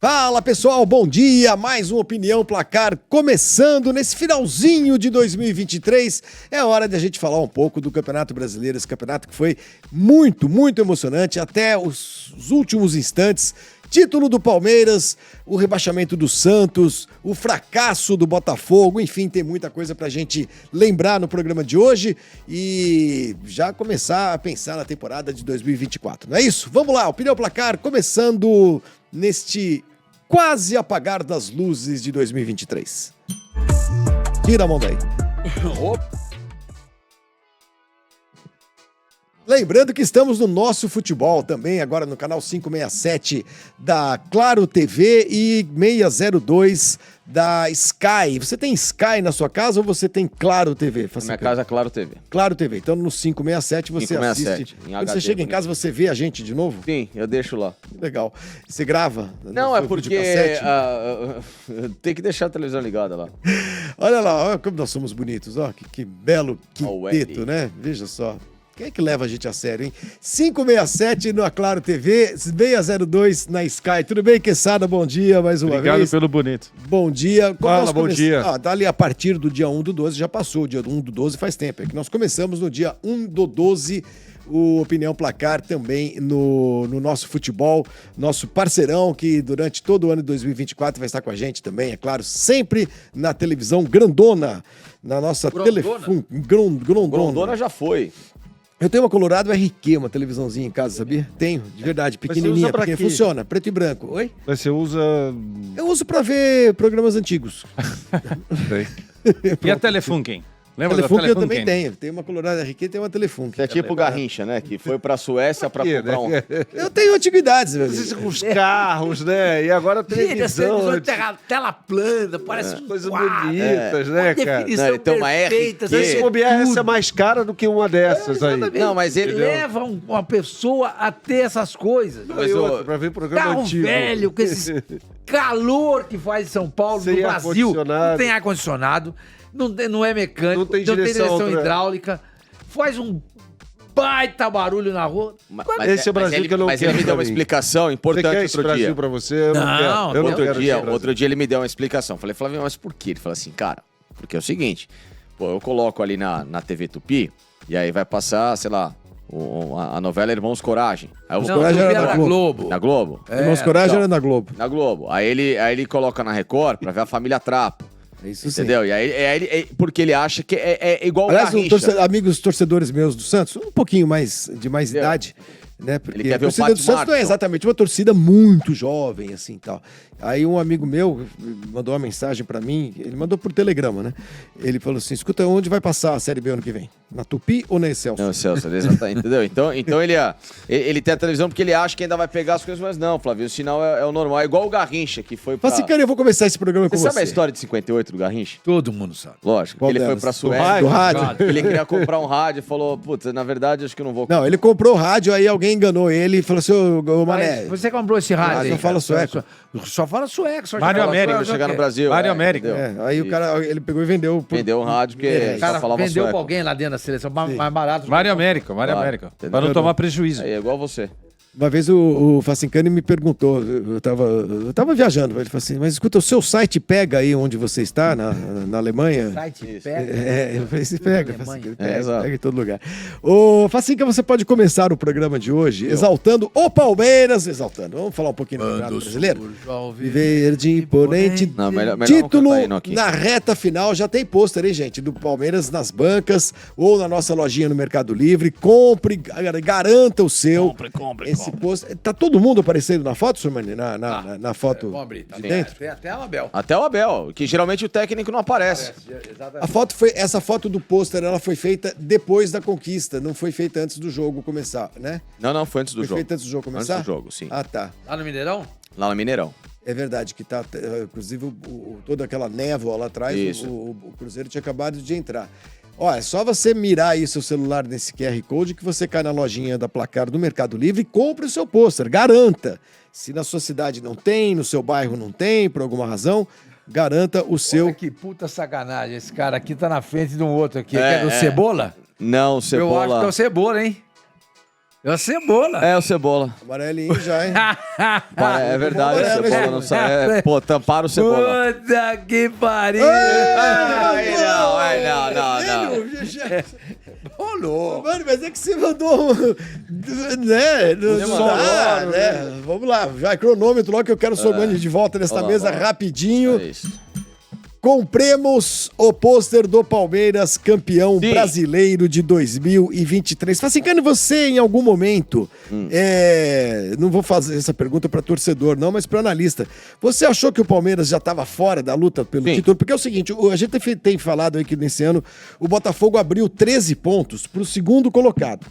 Fala pessoal, bom dia, mais uma Opinião Placar começando nesse finalzinho de 2023, é hora de a gente falar um pouco do Campeonato Brasileiro, esse campeonato que foi muito emocionante até os últimos instantes, título do Palmeiras, o rebaixamento do Santos, o fracasso do Botafogo, enfim, tem muita coisa pra gente lembrar no programa de hoje e já começar a pensar na temporada de 2024, não é isso? Vamos lá, Opinião Placar começando neste quase apagar das luzes de 2023. Tira a mão daí. Lembrando que estamos no Nosso Futebol também, agora no canal 567 da Claro TV e 602 da Sky. Você tem Sky na sua casa ou você tem Claro TV? Na minha casa é Claro TV. Claro TV. Então no 567 você 567, assiste. em Quando HD, você chega em casa, você vê a gente de novo? Sim, eu deixo lá. Legal. Você grava? Não, é porque tem que deixar a televisão ligada lá. Olha lá, olha como nós somos bonitos, ó, que belo quinteto, né? Veja só. Quem é que leva a gente a sério, hein? 567 na Claro TV, 602 na Sky. Tudo bem, Quesada? Bom dia mais uma vez. Obrigado pelo bonito. Bom dia. Fala, bom dia. Tá ali a partir do dia 1 do 12, já passou. O dia 1 do 12 faz tempo. É que nós começamos no dia 1 do 12, o Opinião Placar também no Nosso Futebol, nosso parceirão que durante todo o ano de 2024 vai estar com a gente também, é claro, sempre na televisão grandona, na nossa telefone. Grondona já foi. Eu tenho uma Colorado RQ, uma televisãozinha em casa, sabia? Tenho, de verdade, pequenininha, porque funciona, preto e branco. Oi? Mas você usa... Eu uso pra ver programas antigos. E a Telefunken? Lembra da Telefunken eu Telefunken? também tenho. Tem uma Colorado RQ e tem uma Telefunken. É tipo o Garrincha, né? Que foi pra Suécia pra comprar um... Eu tenho antiguidades, meu Esses amigo. com os carros, né? E agora a televisão. Tela plana, parece um Coisas quadro. bonitas, né, cara? Definição Não, então uma perfeita. RQ. Se bobear, essa é mais cara do que uma dessas aí. Não, mas ele... Leva uma pessoa a ter essas coisas. Mas E o- outra, pra ver programa Carro antigo. velho, com esse calor que faz em São Paulo, Sem no Brasil. ar-condicionado. Não tem ar-condicionado, não é mecânico, Não tem direção hidráulica, faz um baita barulho na rua. Esse é o Brasil ele, que eu não mas quero ele me pra deu uma mim. explicação Você importante quer esse outro Brasil dia. pra você? Eu Não, não quero. Eu não Outro quero dia, esse Brasil. outro dia ele me deu uma explicação. Falei, Flávio, mas por quê? Ele falou assim, cara, porque é o seguinte, pô, eu coloco ali na TV Tupi, e aí vai passar, sei lá, a novela Irmãos Coragem. Aí eu vou Não, Coragem tu era vê da na Globo. Globo. na Globo? Irmãos Coragem então. era na Globo. Na Globo. Aí ele coloca na Record pra ver a família Trapo. É isso sim. Entendeu? E aí porque ele acha que é igual Aliás, o Garrincha. amigos torcedores meus do Santos, um pouquinho mais de mais idade, né? Porque Ele quer a ver o torcida Pati do Santos não é Marshall. exatamente uma torcida muito jovem, assim, tal. Aí um amigo meu mandou uma mensagem pra mim, ele mandou por telegrama, né? Ele falou assim, escuta, onde vai passar a Série B ano que vem? Na Tupi ou na Excelsior? Não, Celso, exatamente, entendeu? Então ele tem a televisão porque ele acha que ainda vai pegar as coisas, mas não, Flávio, o sinal é o normal. É igual o Garrincha, que foi pra... Fala assim, cara, eu vou começar esse programa com Você você. sabe a história de 58 do Garrincha? Todo mundo sabe. Lógico. Qual Ele foi delas? pra Do Suécia. Do rádio? Ele queria comprar um rádio e falou, putz, na verdade acho que eu não vou... Não, ele comprou o rádio, aí alguém enganou ele e falou assim, ô Mané, Mas você comprou esse rádio aí, não fala cara? sueco. Só fala sueco. Só Mário fala América, sueco, Pra chegar no ok. Brasil. Mário América. entendeu? aí o cara, ele pegou e vendeu. Vendeu um rádio porque É, O só cara falava vendeu sueco. pra alguém lá dentro da seleção, mais barato. Mário América. Claro, Pra entendeu? não tomar prejuízo. Aí é igual você. Uma vez o Facincani me perguntou, eu tava viajando, ele falou assim, mas escuta, o seu site pega aí onde você está, na Alemanha? Site Isso. pega. Eu falei, se pega, Alemanha. Facincani, exato. pega em todo lugar. Ô, Facinca, você pode começar o programa de hoje exaltando o Palmeiras, vamos falar um pouquinho do Campeonato Brasileiro? Verde, imponente, Não, melhor não título cantar hino aqui. na reta final, já tem pôster, hein, gente, do Palmeiras nas bancas ou na nossa lojinha no Mercado Livre, compre, garanta o seu. Compre. Esse pôster, tá todo mundo aparecendo na foto, senhor Mani? Na foto Vamos abrir. Tá de bem. dentro? Tem até a Abel. Até o Abel, que geralmente o técnico não aparece. Essa foto do pôster, ela foi feita depois da conquista, não foi feita antes do jogo começar, né? Não, foi antes do Foi jogo. feita antes do jogo começar? Antes do jogo, sim. Ah, tá. Lá no Mineirão? Lá no Mineirão. É verdade que tá, inclusive, toda aquela névoa lá atrás, Isso. o Cruzeiro tinha acabado de entrar. Ó, é só você mirar aí seu celular nesse QR Code que você cai na lojinha da Placar do Mercado Livre e compre o seu pôster, garanta. Se na sua cidade não tem, no seu bairro não tem, por alguma razão, garanta o seu... Olha que puta sacanagem. Esse cara aqui tá na frente de um outro aqui. Que é do Cebola? Não, Eu acho que é Cebola. o Cebola, hein? É a Cebola. É o Cebola. Amarelinho já, hein? É verdade, o amarelo, Cebola né, não sai. Pô, tamparam o Cebola. Puta que pariu. Rolou. Mano, mas é que você mandou. Né? Né? Vamos lá, vai cronômetro logo que eu quero o Sogani de volta nesta mesa rapidinho. É isso. Compremos o pôster do Palmeiras campeão Sim. brasileiro de 2023. Facincani, você em algum momento, não vou fazer essa pergunta para torcedor não, mas para analista, você achou que o Palmeiras já estava fora da luta pelo Sim. título? Porque é o seguinte, a gente tem falado aí que nesse ano o Botafogo abriu 13 pontos para o segundo colocado,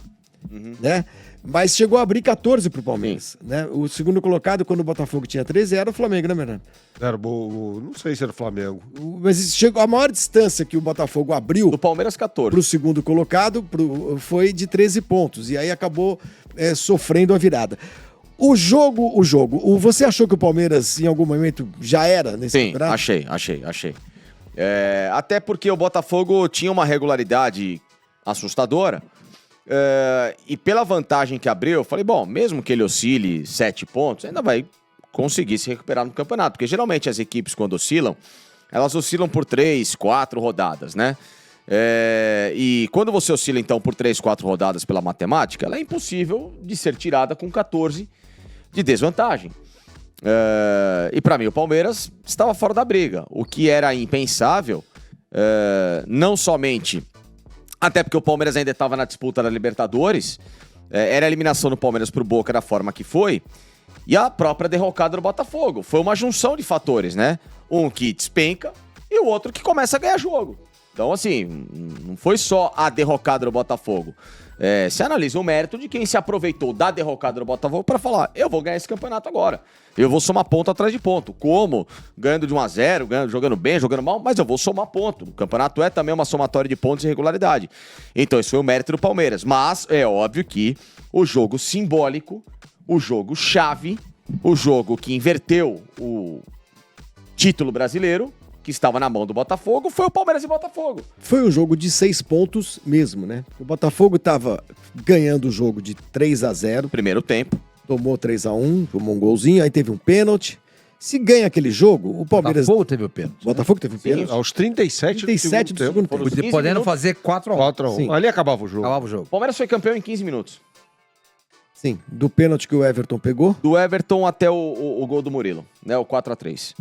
né? Mas chegou a abrir 14 pro Palmeiras, né? O segundo colocado, quando o Botafogo tinha 13, era o Flamengo, né, Bernardo? Era bom, não sei se era o Flamengo. Mas chegou a maior distância que o Botafogo abriu Do Palmeiras, 14. pro segundo colocado foi de 13 pontos. E aí acabou sofrendo a virada. Você achou que o Palmeiras, em algum momento, já era nesse Sim, campeonato? achei. Até porque o Botafogo tinha uma regularidade assustadora. E pela vantagem que abriu, eu falei, bom, mesmo que ele oscile 7 pontos, ainda vai conseguir se recuperar no campeonato. Porque geralmente as equipes, quando oscilam, elas oscilam por 3, 4 rodadas, né? E quando você oscila, então, por 3, 4 rodadas pela matemática, ela é impossível de ser tirada com 14 de desvantagem. E pra mim, o Palmeiras estava fora da briga, o que era impensável, não somente... Até porque o Palmeiras ainda estava na disputa da Libertadores, era a eliminação do Palmeiras pro Boca da forma que foi, e a própria derrocada do Botafogo. Foi uma junção de fatores, né? Um que despenca e o outro que começa a ganhar jogo. Então, assim, não foi só a derrocada do Botafogo. Se analisa o mérito de quem se aproveitou da derrocada do Botafogo para falar, eu vou ganhar esse campeonato agora. Eu vou somar ponto atrás de ponto. Como? Ganhando de 1-0, jogando bem, jogando mal, mas eu vou somar ponto. O campeonato é também uma somatória de pontos e regularidade. Então, esse foi o mérito do Palmeiras. Mas é óbvio que o jogo simbólico, o jogo chave, o jogo que inverteu o título brasileiro, que estava na mão do Botafogo, foi o Palmeiras e Botafogo. Foi um jogo de 6 pontos mesmo, né? O Botafogo estava ganhando o jogo de 3-0. Primeiro tempo. Tomou 3-1, tomou um golzinho, aí teve um pênalti. Se ganha aquele jogo, o Palmeiras... Botafogo teve o pênalti. Botafogo teve um pênalti? Aos 37 37 do segundo tempo. Foram 15 Podendo minutos. fazer 4-1. 4-1. Sim. Ali acabava o jogo. Acabava o jogo. O Palmeiras foi campeão em 15 minutos. Sim, do pênalti que o Everton pegou. Do Everton até o gol do Murilo, né? O 4-3.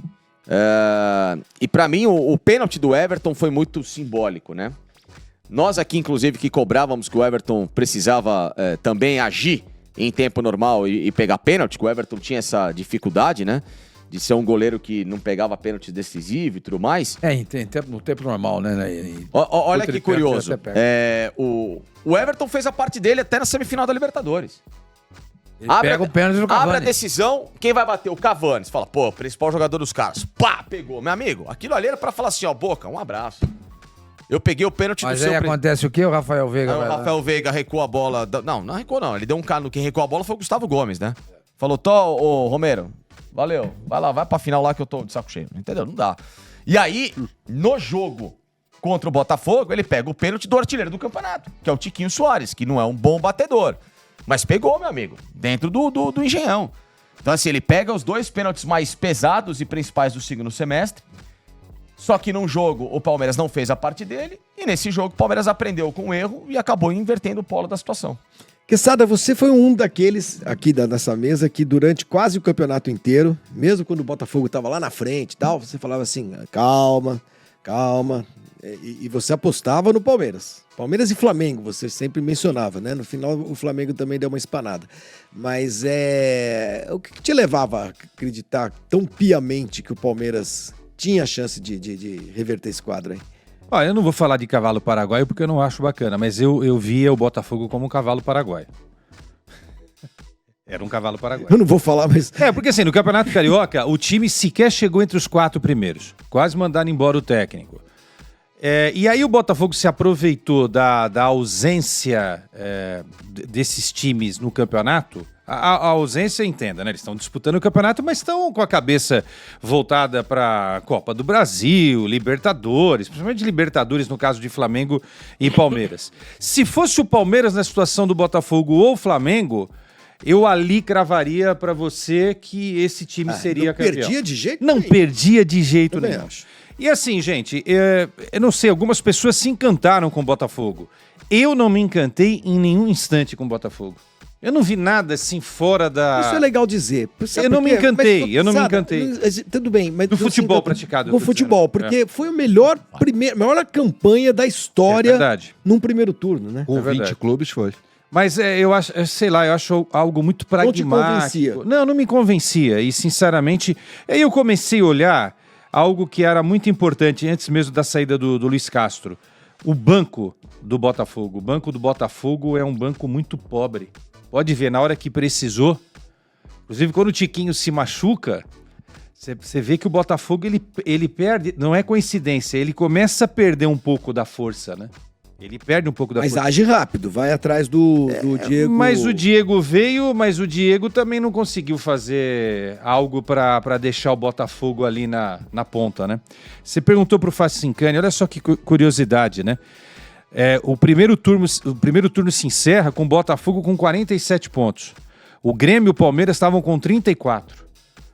E pra mim, o pênalti do Everton foi muito simbólico, né? Nós aqui, inclusive, que cobrávamos que o Everton precisava também agir em tempo normal e pegar pênalti, que o Everton tinha essa dificuldade, né? De ser um goleiro que não pegava pênalti decisivo e tudo mais. No tempo normal, né? Olha que curioso. Ele até O Everton fez a parte dele até na semifinal da Libertadores. pega o pênalti do Cavani. Abre a decisão, quem vai bater? O Cavani. Você fala, pô, principal jogador dos caras. Pá, pegou. Meu amigo, aquilo ali era pra falar assim, ó, Boca, um abraço. Eu peguei o pênalti Mas do aí seu... acontece o quê? O Rafael Veiga Aí vai o lá. Rafael Veiga recuou a bola. Não recuou não. Ele deu um cano. Quem recuou a bola foi o Gustavo Gomes, né? Falou, ô Romero, valeu. Vai lá, vai pra final lá que eu tô de saco cheio. Entendeu? Não dá. E aí, no jogo contra o Botafogo, ele pega o pênalti do artilheiro do campeonato, que é o Tiquinho Soares, que não é um bom batedor. Mas pegou, meu amigo, dentro do Engenhão. Então, assim, ele pega os 2 pênaltis mais pesados e principais do segundo semestre. Só que num jogo o Palmeiras não fez a parte dele. E nesse jogo o Palmeiras aprendeu com o erro e acabou invertendo o polo da situação. Quesada, você foi um daqueles aqui nessa mesa que durante quase o campeonato inteiro, mesmo quando o Botafogo estava lá na frente e tal, você falava assim, calma. E você apostava no Palmeiras. Palmeiras e Flamengo, você sempre mencionava, né? No final, o Flamengo também deu uma espanada. Mas o que te levava a acreditar tão piamente que o Palmeiras tinha a chance de reverter esse quadro aí? Eu não vou falar de cavalo paraguaio porque eu não acho bacana, mas eu via o Botafogo como um cavalo paraguaio. Era um cavalo paraguaio. Eu não vou falar, mas... Porque assim, no Campeonato Carioca, o time sequer chegou entre os 4 primeiros. Quase mandaram embora o técnico. E aí o Botafogo se aproveitou da ausência desses times no campeonato A ausência, entenda, né? Eles estão disputando o campeonato, mas estão com a cabeça voltada para Copa do Brasil, Libertadores, principalmente Libertadores no caso de Flamengo e Palmeiras. Se fosse o Palmeiras na situação do Botafogo ou o Flamengo, eu ali cravaria para você que esse time seria não campeão. perdia de jeito Não nenhum. perdia de jeito Também nenhum. acho. E assim, gente, eu não sei, algumas pessoas se encantaram com o Botafogo. Eu não me encantei em nenhum instante com o Botafogo. Eu não vi nada assim fora da... Isso é legal dizer. Sabe Eu não por me quê? encantei, Mas, eu não me sabe, encantei. Tudo bem, mas... Do assim, futebol praticado, eu Com tô futebol, dizendo. porque foi a melhor campanha da É história verdade. num primeiro turno, né? Com É 20 verdade. clubes foi. Mas eu acho, sei lá, eu acho algo muito pragmático. Não te convencia? Não me convencia. E, sinceramente, aí eu comecei a olhar algo que era muito importante antes mesmo da saída do Luiz Castro. O banco do Botafogo. O banco do Botafogo é um banco muito pobre. Pode ver, na hora que precisou, inclusive quando o Tiquinho se machuca, você vê que o Botafogo ele perde, não é coincidência, ele começa a perder um pouco da força, né? Ele perde um pouco da Mas força. age rápido, vai atrás do Diego... Mas o Diego veio, mas o Diego também não conseguiu fazer algo para deixar o Botafogo ali na ponta, né? Você perguntou pro Facincani, olha só que curiosidade, né? O primeiro turno se encerra com o Botafogo com 47 pontos. O Grêmio e o Palmeiras estavam com 34.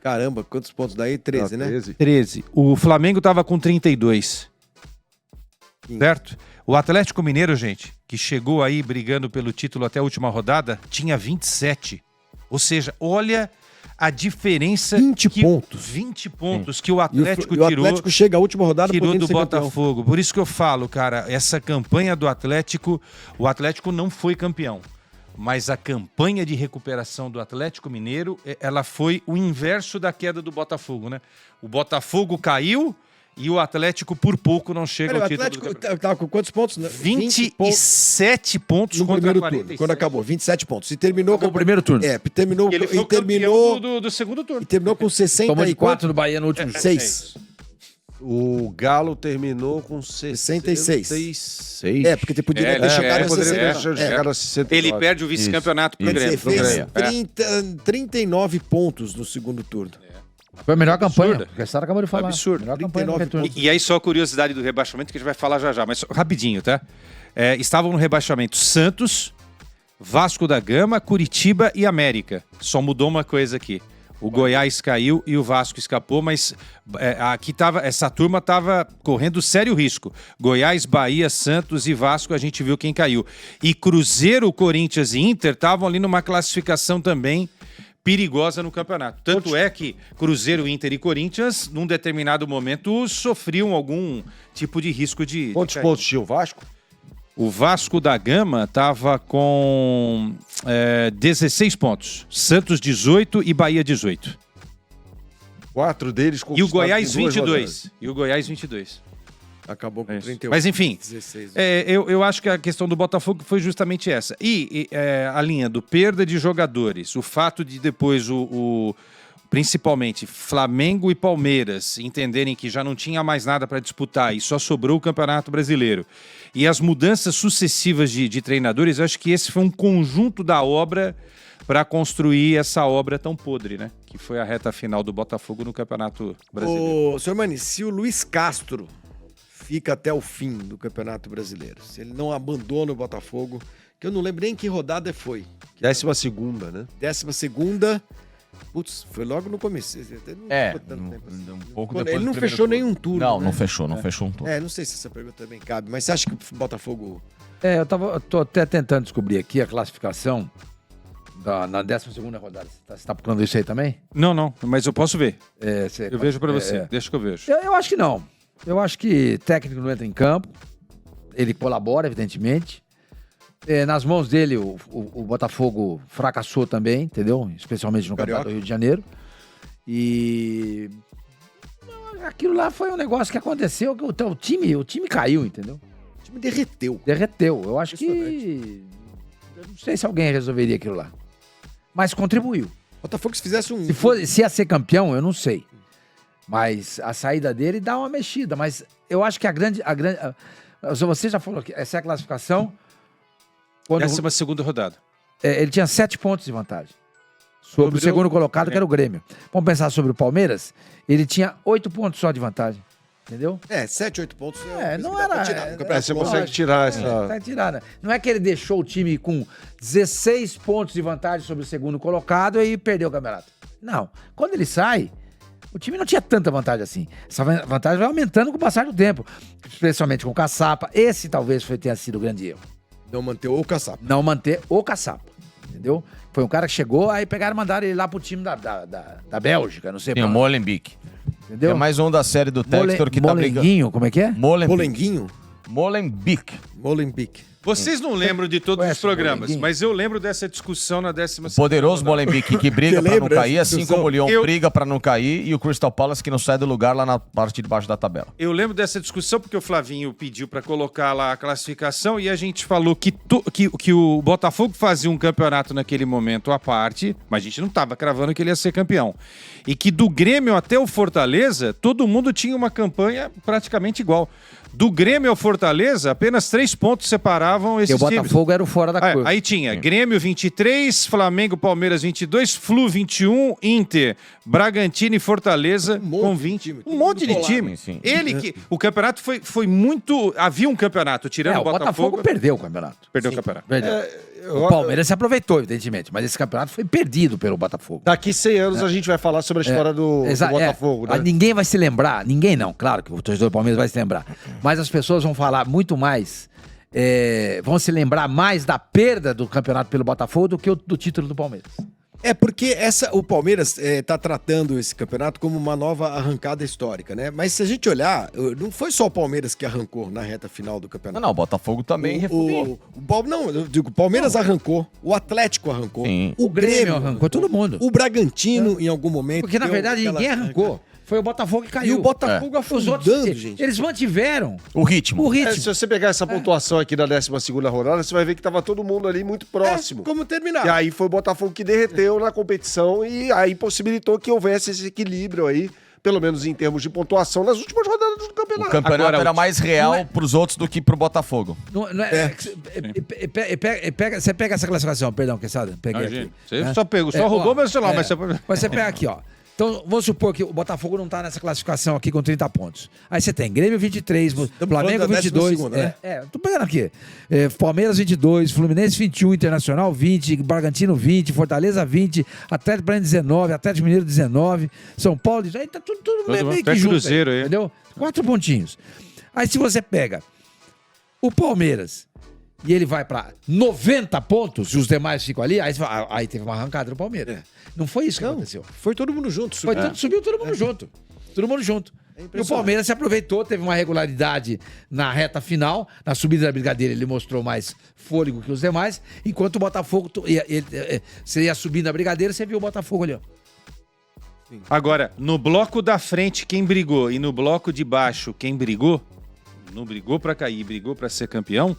Caramba, quantos pontos daí? 13, né? 13. 13. O Flamengo estava com 32. Certo? O Atlético Mineiro, gente, que chegou aí brigando pelo título até a última rodada, tinha 27. Ou seja, olha a diferença... 20 pontos. 20 pontos que o E Atlético o tirou... Atlético chega à última rodada tirou podendo do ser campeão. Botafogo. Por isso que eu falo, cara, essa campanha do Atlético, o Atlético não foi campeão. Mas a campanha de recuperação do Atlético Mineiro, ela foi o inverso da queda do Botafogo, né? O Botafogo caiu e o Atlético por pouco não chega Peraí, ao o título do Atlético campeonato. tava com quantos pontos? 27 pontos no contra primeiro 46. turno, quando acabou, 27 pontos. E terminou Acabou o primeiro turno. E ele foi o campeão do segundo turno. E terminou com 60 Tomou de e 4 no Bahia no último. 6. O Galo terminou com 66. 66. Porque você podia ele ter chegado a poderia ter 69. chegado a 69. Ele perde o vice-campeonato pro Quer dizer, Grêmio. fez 39 pontos no segundo turno. Foi a melhor campanha. Absurdo. O Restart acabou de falar. Absurdo. Melhor campanha do 39 retorno. E aí só a curiosidade do rebaixamento que a gente vai falar já, mas rapidinho, tá? Estavam no rebaixamento Santos, Vasco da Gama, Curitiba e América. Só mudou uma coisa aqui. O Goiás caiu e o Vasco escapou, mas aqui essa turma estava correndo sério risco. Goiás, Bahia, Santos e Vasco, a gente viu quem caiu. E Cruzeiro, Corinthians e Inter estavam ali numa classificação também perigosa no campeonato. Tanto é que Cruzeiro, Inter e Corinthians, num determinado momento, sofriam algum tipo de risco de... Quantos pontos tinha o Vasco? O Vasco da Gama estava com 16 pontos. Santos 18 e Bahia 18. 4 deles E o Goiás em duas 22. rodadas. E o Goiás 22. Acabou com É isso. 38. Mas enfim, 16. eu acho que a questão do Botafogo foi justamente essa. E a linha do perda de jogadores, o fato de depois principalmente Flamengo e Palmeiras entenderem que já não tinha mais nada para disputar e só sobrou o Campeonato Brasileiro. E as mudanças sucessivas de treinadores, eu acho que esse foi um conjunto da obra para construir essa obra tão podre, né? Que foi a reta final do Botafogo no Campeonato Brasileiro. Ô, senhor Mani, se o Luiz Castro fica até o fim do Campeonato Brasileiro, se ele não abandona o Botafogo, que eu não lembro nem que rodada foi. 12ª, né? 12ª. Putz, foi logo no começo. Não ficou tanto tempo assim. Um pouco Ele depois não do primeiro fechou turno. nenhum turno. Não, né? não fechou, não fechou um turno. Não sei se essa pergunta também cabe, mas você acha que o Botafogo... Eu tô até tentando descobrir aqui a classificação na 12ª rodada. Você tá procurando isso aí também? Não, mas eu posso ver. Você- Eu vejo para você. Deixa que eu vejo. Eu acho que não. Eu acho que técnico não entra em campo. Ele colabora, evidentemente. Nas mãos dele, o Botafogo fracassou também, entendeu? Especialmente no Carioca. Campeonato do Rio de Janeiro. E aquilo lá foi um negócio que aconteceu, que o time caiu, entendeu? O time derreteu. Derreteu. Eu acho que... Eu não sei se alguém resolveria aquilo lá. Mas contribuiu. Botafogo, se fizesse um... Se ia ser campeão, eu não sei. Mas a saída dele dá uma mexida. Mas eu acho que a grande... Você já falou que essa é a classificação. Quando 12ª rodada. ele tinha 7 pontos de vantagem. Sobre o segundo colocado, que era o Grêmio. Vamos pensar sobre o Palmeiras? Ele tinha 8 pontos só de vantagem. Entendeu? 7, 8 pontos. Não dá pra era. tirar no campeonato. Você consegue tirar essa... Tá tirada. Não é que ele deixou o time com 16 pontos de vantagem sobre o segundo colocado e perdeu o campeonato. Não. Quando ele sai, o time não tinha tanta vantagem assim. Essa vantagem vai aumentando com o passar do tempo. Especialmente com o Caçapa. Esse talvez tenha sido o grande erro. Não manter o Caçapa. Não manter o Caçapa. Entendeu? Foi um cara que chegou, aí pegaram e mandaram ele lá pro time da Bélgica, não sei Tem o pra onde. Molenbeek. Entendeu? É mais um da série do Textor que tá brigando. Molenguinho, como é que é? Molenguinho? Molenbeek. Molenbeek. Vocês não lembram de todos Conhece os programas, o Molenguinho? mas eu lembro dessa discussão na 12ª. Poderoso Molenbeek que briga Você pra não lembra cair, dessa assim como o Lyon Eu- briga pra não cair e o Crystal Palace que não sai do lugar lá na parte de baixo da tabela. Eu lembro dessa discussão porque o Flavinho pediu pra colocar lá a classificação e a gente falou que o Botafogo fazia um campeonato naquele momento à parte, mas a gente não tava cravando que ele ia ser campeão. E que do Grêmio até o Fortaleza, todo mundo tinha uma campanha praticamente igual. Do Grêmio ao Fortaleza, apenas 3 pontos separavam esses Porque o times. Botafogo era o fora da curva. Aí tinha Grêmio 23, Flamengo, Palmeiras 22, Flu 21, Inter, Bragantino e Fortaleza monte com de 20. time, Um todo monte mundo de colado. time. Sim. Ele que o campeonato foi muito, havia um campeonato tirando o o Botafogo, perdeu o campeonato. perdeu o campeonato. Perdeu. O Palmeiras se aproveitou, evidentemente, mas esse campeonato foi perdido pelo Botafogo. Daqui 100 anos a gente vai falar sobre a história do Botafogo, né? Ninguém vai se lembrar, ninguém não, claro que o torcedor do Palmeiras vai se lembrar, mas as pessoas vão falar muito mais, vão se lembrar mais da perda do campeonato pelo Botafogo do que do título do Palmeiras. É porque o Palmeiras tá tratando esse campeonato como uma nova arrancada histórica, né? Mas se a gente olhar, não foi só o Palmeiras que arrancou na reta final do Não, campeonato. não, o Botafogo também refundou. Não, eu digo, o Palmeiras arrancou, o Atlético arrancou, Sim. o Grêmio arrancou, todo mundo. o Bragantino em algum momento. Porque na deu verdade aquela ninguém arrancou, foi o Botafogo que E caiu. o Botafogo Os outros, afundando, gente. eles mantiveram O ritmo. o ritmo. Se você pegar essa pontuação aqui da 12ª rodada, você vai ver que tava todo mundo ali muito próximo. Como terminar? E aí foi o Botafogo que derreteu na competição e aí possibilitou que houvesse esse equilíbrio aí, pelo menos em termos de pontuação, nas últimas rodadas do O campeonato. campeonato Agora, era mais real não é- pros outros do que pro Botafogo. Você pega essa classificação, perdão, Quesada. Peguei Imagina. aqui. Você né? só pegou, só roubou meu celular, mas você... Mas você pega aqui, ó. Então, vamos supor que o Botafogo não tá nessa classificação aqui com 30 pontos. Aí você tem Grêmio 23, Flamengo falando da 22. 12ª, né? Tô pegando aqui. Palmeiras 22, Fluminense 21, Internacional 20, Bragantino 20, Fortaleza 20, Atlético Paranaense 19, Atlético Mineiro 19, São Paulo 18. Aí tá tudo meio que até junto. Cruzeiro aí. Entendeu? 4 pontinhos. Aí se você pega o Palmeiras e ele vai pra 90 pontos e os demais ficam ali, aí, você fala, aí teve uma arrancada do Palmeiras. Não foi isso que aconteceu. Foi todo mundo junto. Subiu todo mundo junto. Todo mundo junto. E o Palmeiras se aproveitou, teve uma regularidade na reta final. Na subida da Brigadeira ele mostrou mais fôlego que os demais. Enquanto o Botafogo, você ia subindo a Brigadeira, você viu o Botafogo ali, ó. Agora, no bloco da frente, quem brigou e no bloco de baixo, quem brigou, não brigou pra cair, brigou pra ser campeão,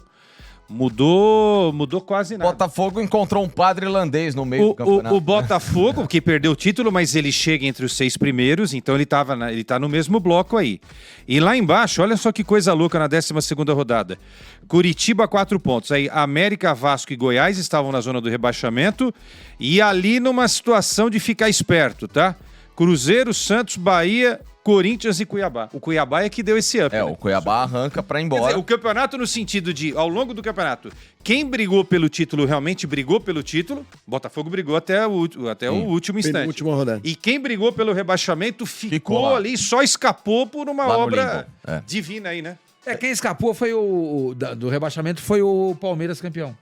mudou quase nada. Botafogo encontrou um padre irlandês no meio do campeonato. O Botafogo, que perdeu o título, mas ele chega entre os 6 primeiros, então ele tá no mesmo bloco aí. E lá embaixo, olha só que coisa louca na 12ª rodada. Curitiba, 4 pontos. Aí América, Vasco e Goiás estavam na zona do rebaixamento e ali numa situação de ficar esperto, tá? Cruzeiro, Santos, Bahia, Corinthians e Cuiabá. O Cuiabá é que deu esse up. É, né? o Cuiabá arranca pra ir Quer embora. dizer, o campeonato no sentido de, ao longo do campeonato, quem brigou pelo título realmente brigou pelo título. Botafogo brigou até o último instante. Penúltima rodada. E quem brigou pelo rebaixamento ficou Ficou lá. ali, só escapou por uma Lá no obra limbo, é. divina aí, né? Quem escapou foi do rebaixamento foi o Palmeiras campeão.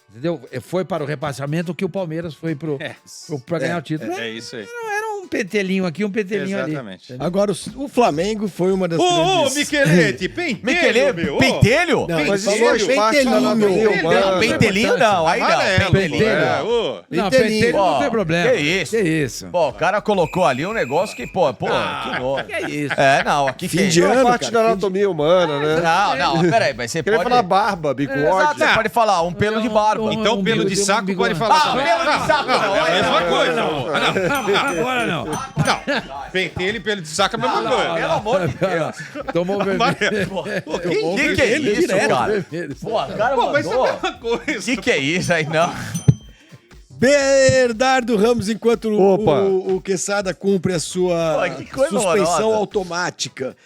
Entendeu? Foi para o rebaixamento que o Palmeiras foi pra ganhar o título. É isso aí. Era um pentelinho aqui, um pentelinho Exatamente. ali. Agora, o Flamengo foi uma das Ô, grandes... Michelete, pentelho, meu. Pentelho? Não, Mas ele isso falou faz parte da pentelinho, nota meu. humana. Pentelinho não, aí Amarelo, não. Pentelinho. é, ô. Não, Pentelinho. pentelho não Ó, tem problema. que isso? Que isso? Pô, o cara colocou ali um negócio que, que nojo. Que isso? É, não, aqui Fim tem... de É ano, parte cara, da anatomia humana, né? Não, peraí, mas você Queria pode... falar barba, bigode. Exato, você pode falar um pelo de barba. Então, pelo de saco pode falar também. pelo de saco não. É a mesma coisa. Agora não. Não, pentelho e pelo de saco é a mesma coisa. Pelo amor de Deus. Tomou vermelho. Pô, que é isso, direto, cara? vermelho. Pô, o cara Pô, mas é a mandou. mesma coisa. Que é isso aí, não? Bernardo Ramos, enquanto Opa. o Quesada cumpre a sua Pô, que coisa suspensão horrorosa. automática.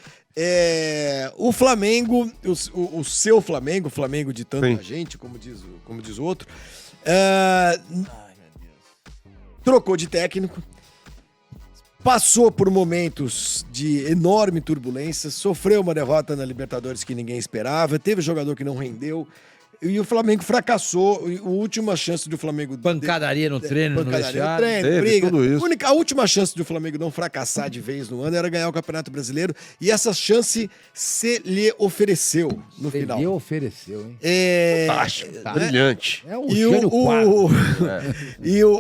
O Flamengo, o seu Flamengo, o Flamengo de tanta Sim. gente, como diz o outro, trocou de técnico, passou por momentos de enorme turbulência, sofreu uma derrota na Libertadores que ninguém esperava, teve jogador que não rendeu, e o Flamengo fracassou. A última chance do Flamengo... Pancadaria no treino, no Pancadaria no vestiário. treino, Teve briga. tudo isso. A última chance do Flamengo não fracassar de vez no ano era ganhar o Campeonato Brasileiro, e essa chance se lhe ofereceu no final. Ele ofereceu, hein? Fantástico, brilhante. É o E Jânio Quadro.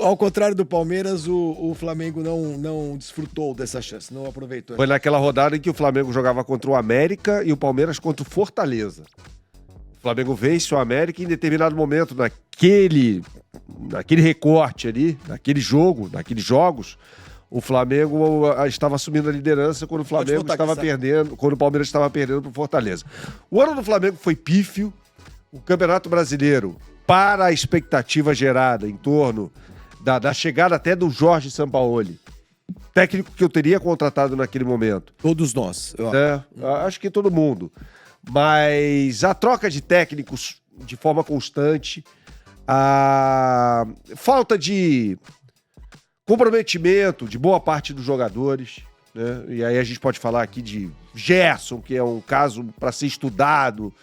ao contrário do Palmeiras, o Flamengo não desfrutou dessa chance, não aproveitou. Foi naquela rodada em que o Flamengo jogava contra o América e o Palmeiras contra o Fortaleza. O Flamengo vence o América e em determinado momento, naquele recorte ali, naqueles jogos, o Flamengo estava assumindo a liderança quando o Flamengo voltar, estava Quesada. perdendo, quando o Palmeiras estava perdendo para o Fortaleza. O ano do Flamengo foi pífio. O Campeonato Brasileiro, para a expectativa gerada em torno da chegada até do Jorge Sampaoli, técnico que eu teria contratado naquele momento, Todos nós. né? Acho que todo mundo. Mas a troca de técnicos de forma constante, a falta de comprometimento de boa parte dos jogadores, né? E aí a gente pode falar aqui de Gerson, que é um caso para ser estudado,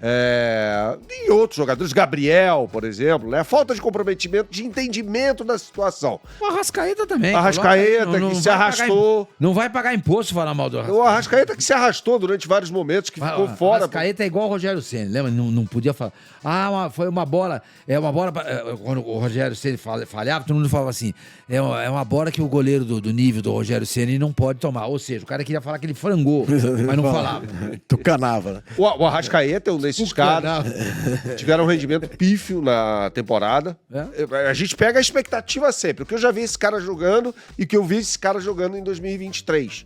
e outros jogadores, Gabriel, por exemplo, né? Falta de comprometimento, de entendimento da situação. O Arrascaeta também. O Arrascaeta, Coloca aí, que se vai pagar arrastou. não vai pagar imposto falar mal do Arrascaeta. O Arrascaeta que se arrastou durante vários momentos, que ficou O fora. Arrascaeta é igual o Rogério Ceni, lembra? Não podia falar. Foi uma bola. Quando o Rogério Ceni falhava, todo mundo falava assim: é uma bola que o goleiro do nível do Rogério Ceni não pode tomar. Ou seja, o cara queria falar que ele frangou, mas não falava. Tucanava, né? O Arrascaeta é um desses caras. Tiveram um rendimento pífio na temporada. A gente pega a expectativa sempre. O que eu já vi esse cara jogando e o que eu vi esse cara jogando em 2023.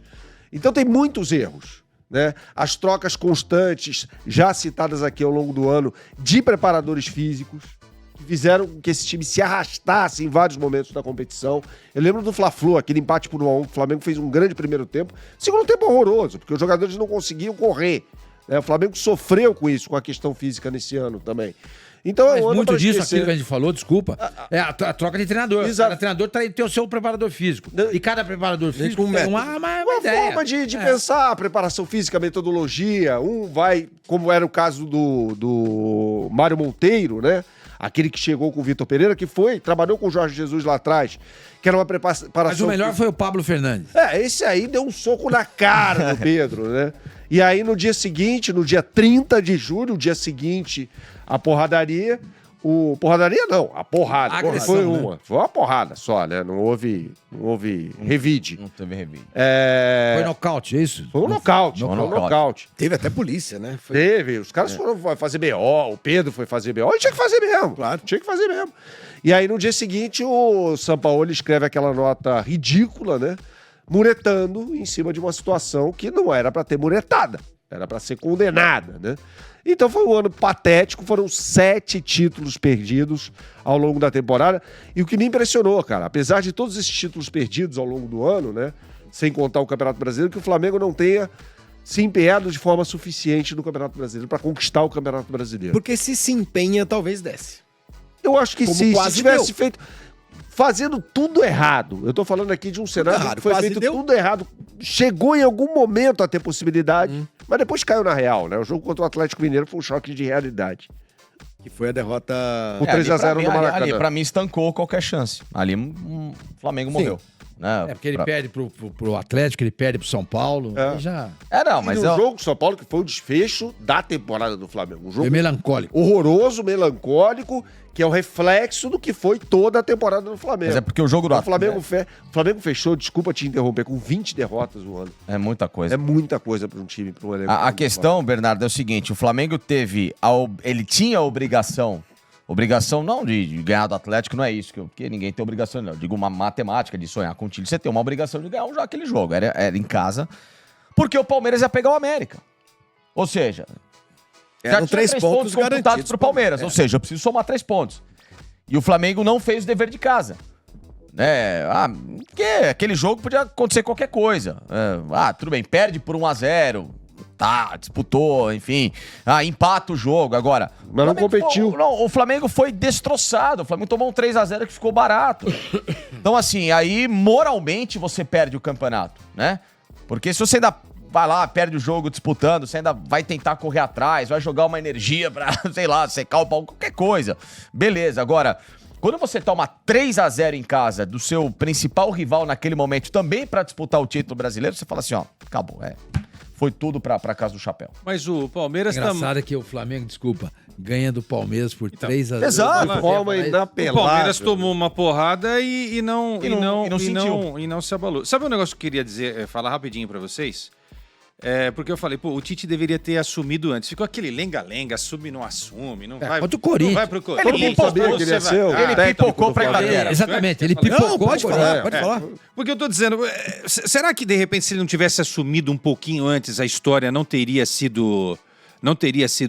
Então tem muitos erros, né? As trocas constantes, já citadas aqui ao longo do ano, de preparadores físicos, que fizeram com que esse time se arrastasse em vários momentos da competição. Eu lembro do Fla-Flu, aquele empate por 1-1, o Flamengo fez um grande primeiro tempo. Segundo tempo horroroso, porque os jogadores não conseguiam correr. O Flamengo sofreu com isso, com a questão física nesse ano também. Então, Mas é um ano muito pra disso, esquecer. aquilo que a gente falou, desculpa, é a troca de treinador. Exato. Cada treinador tem o seu preparador físico. E cada preparador físico com um tem método. uma Uma ideia. forma de pensar a preparação física, a metodologia. Um vai, como era o caso do Mário Monteiro, né? Aquele que chegou com o Vitor Pereira, que trabalhou com o Jorge Jesus lá atrás, que era uma preparação... Mas o melhor foi o Pablo Fernandes. Esse aí deu um soco na cara do Pedro, né? E aí, no dia seguinte, no dia 30 de julho, o dia seguinte, a porradaria... Porradaria não, a porrada. Agressão, Foi né? uma. Foi uma porrada só, né? Não houve revide. Não teve revide. Foi nocaute, é isso? Foi um nocaute. Foi um Foi um nocaute. nocaute. Teve até polícia, né? Foi... Teve. Os caras foram fazer BO, o Pedro foi fazer BO. E tinha que fazer mesmo. Claro. Tinha que fazer mesmo. E aí, no dia seguinte, o Sampaoli escreve aquela nota ridícula, né? Muretando em cima de uma situação que não era pra ter muretada. Era pra ser condenada, né? Então foi um ano patético, foram 7 títulos perdidos ao longo da temporada. E o que me impressionou, cara, apesar de todos esses títulos perdidos ao longo do ano, né? Sem contar o Campeonato Brasileiro, que o Flamengo não tenha se empenhado de forma suficiente no Campeonato Brasileiro para conquistar o Campeonato Brasileiro. Porque se empenha, talvez desce. Eu acho que Como se quase tivesse deu. feito... Fazendo tudo errado. Eu tô falando aqui de um cenário errado, que foi quase feito deu. tudo errado. Chegou em algum momento a ter possibilidade, mas depois caiu na real, né? O jogo contra o Atlético Mineiro foi um choque de realidade. Que foi a derrota... O 3x0 no Maracanã. Ali, pra mim, estancou qualquer chance. Ali, o Flamengo morreu. Né? Porque ele perde pro Atlético, ele perde pro São Paulo. Aí já Não, Mas mas no eu... jogo do São Paulo, que foi o desfecho da temporada do Flamengo. Um jogo foi melancólico. horroroso, melancólico, que é o reflexo do que foi toda a temporada do Flamengo. Mas é porque o jogo do O Flamengo, o Flamengo fechou, desculpa te interromper, com 20 derrotas no ano. É muita coisa. É muita coisa para um time, para um elenco. A questão, Bernardo, é o seguinte: o Flamengo ele tinha a obrigação não de ganhar do Atlético, não é isso, porque ninguém tem obrigação, não. Eu digo uma matemática de sonhar com o time, você tem uma obrigação de ganhar aquele jogo. Era em casa, porque o Palmeiras ia pegar o América. Ou seja, Eram já tinha 3 pontos computados garantidos pro Palmeiras. Ou seja, eu preciso somar 3 pontos. E o Flamengo não fez o dever de casa. Né? Porque aquele jogo podia acontecer qualquer coisa. Tudo bem, perde por 1-0. Tá, disputou, enfim. Empata o jogo. Agora. Mas não competiu. O Flamengo foi destroçado. O Flamengo tomou um 3-0 que ficou barato. Então, assim, aí moralmente você perde o campeonato, né? Porque se você ainda vai lá, perde o jogo disputando, você ainda vai tentar correr atrás, vai jogar uma energia pra, sei lá, secar o pau, qualquer coisa. Beleza, agora, quando você toma 3-0 em casa do seu principal rival naquele momento, também pra disputar o título brasileiro, você fala assim, ó, acabou, foi tudo pra casa do chapéu. Mas o Palmeiras Engraçado é que o Flamengo, desculpa, ganha do Palmeiras por 3-0. Exato. De forma inapelável. O Palmeiras tomou uma porrada e não sentiu. E não se abalou. Sabe um negócio que eu queria dizer, falar rapidinho pra vocês? Porque eu falei, o Tite deveria ter assumido antes. Ficou aquele lenga-lenga, assume, não assume, não vai. Contra o Corinthians. Não vai pro Todo mundo sabia que ele ia ser o Ele técnico pipocou do pra Flamengo. Itaquera. Exatamente, ele pipocou. Não, pode falar, pode falar. Porque eu tô dizendo, será que de repente se ele não tivesse assumido um pouquinho antes a história não teria sido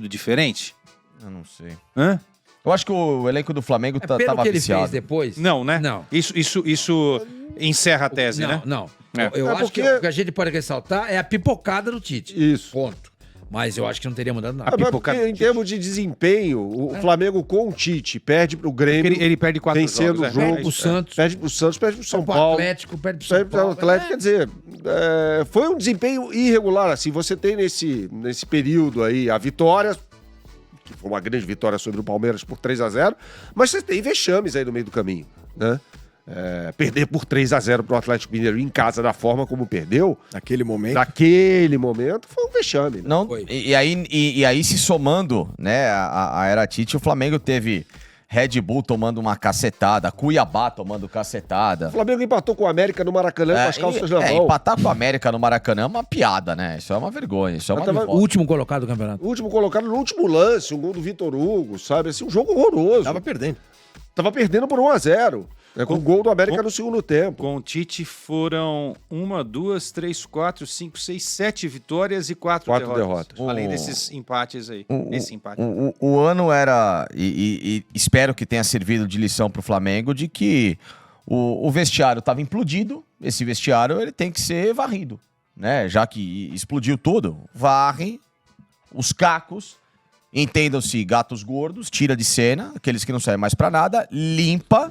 diferente? Eu não sei. Hã? Eu acho que o elenco do Flamengo Pelo tava que ele viciado. fez depois. Não, né? Não. Isso encerra a tese, não, né? Não, É. Eu acho porque- que o que a gente pode ressaltar é a pipocada do Tite. Isso. Ponto. Mas eu acho que não teria mudado nada. Mas pipocada porque, em termos de desempenho, o Flamengo com o Tite perde pro Grêmio, Ele perde 4 vencendo jogos. o jogo, Perde pro Santos. perde pro Santos, perde pro São Pro Paulo. Atlético, perde pro São Perde pro Paulo. Atlético, quer dizer, foi um desempenho irregular, assim, você tem nesse período aí a vitória, que foi uma grande vitória sobre o Palmeiras por 3-0, mas você tem vexames aí no meio do caminho, né? Perder por 3-0 pro Atlético Mineiro em casa da forma como perdeu, Naquele momento. naquele momento, foi um vexame. Né? Não, Foi. e aí se somando, né, a era Tite, o Flamengo teve Red Bull tomando uma cacetada, Cuiabá tomando cacetada. O Flamengo empatou com o América no Maracanã com as calças na mão. Empatar com o América no Maracanã é uma piada, né? Isso é uma vergonha, isso é uma Mas tava- derrota. O último colocado do campeonato. O último colocado no último lance, um gol do Vitor Hugo, sabe? Assim, um jogo horroroso. Tava perdendo. Tava perdendo por 1-0. Com o gol do América no segundo tempo. Com o Tite foram 1, 2, 3, 4, 5, 6, 7 vitórias e 4 derrotas. Além desses empates aí. Esse empate. O ano era, e espero que tenha servido de lição pro Flamengo, de que o vestiário estava implodido, esse vestiário ele tem que ser varrido, né? Já que explodiu tudo, varre os cacos, entendam-se gatos gordos, tira de cena, aqueles que não servem mais pra nada, limpa,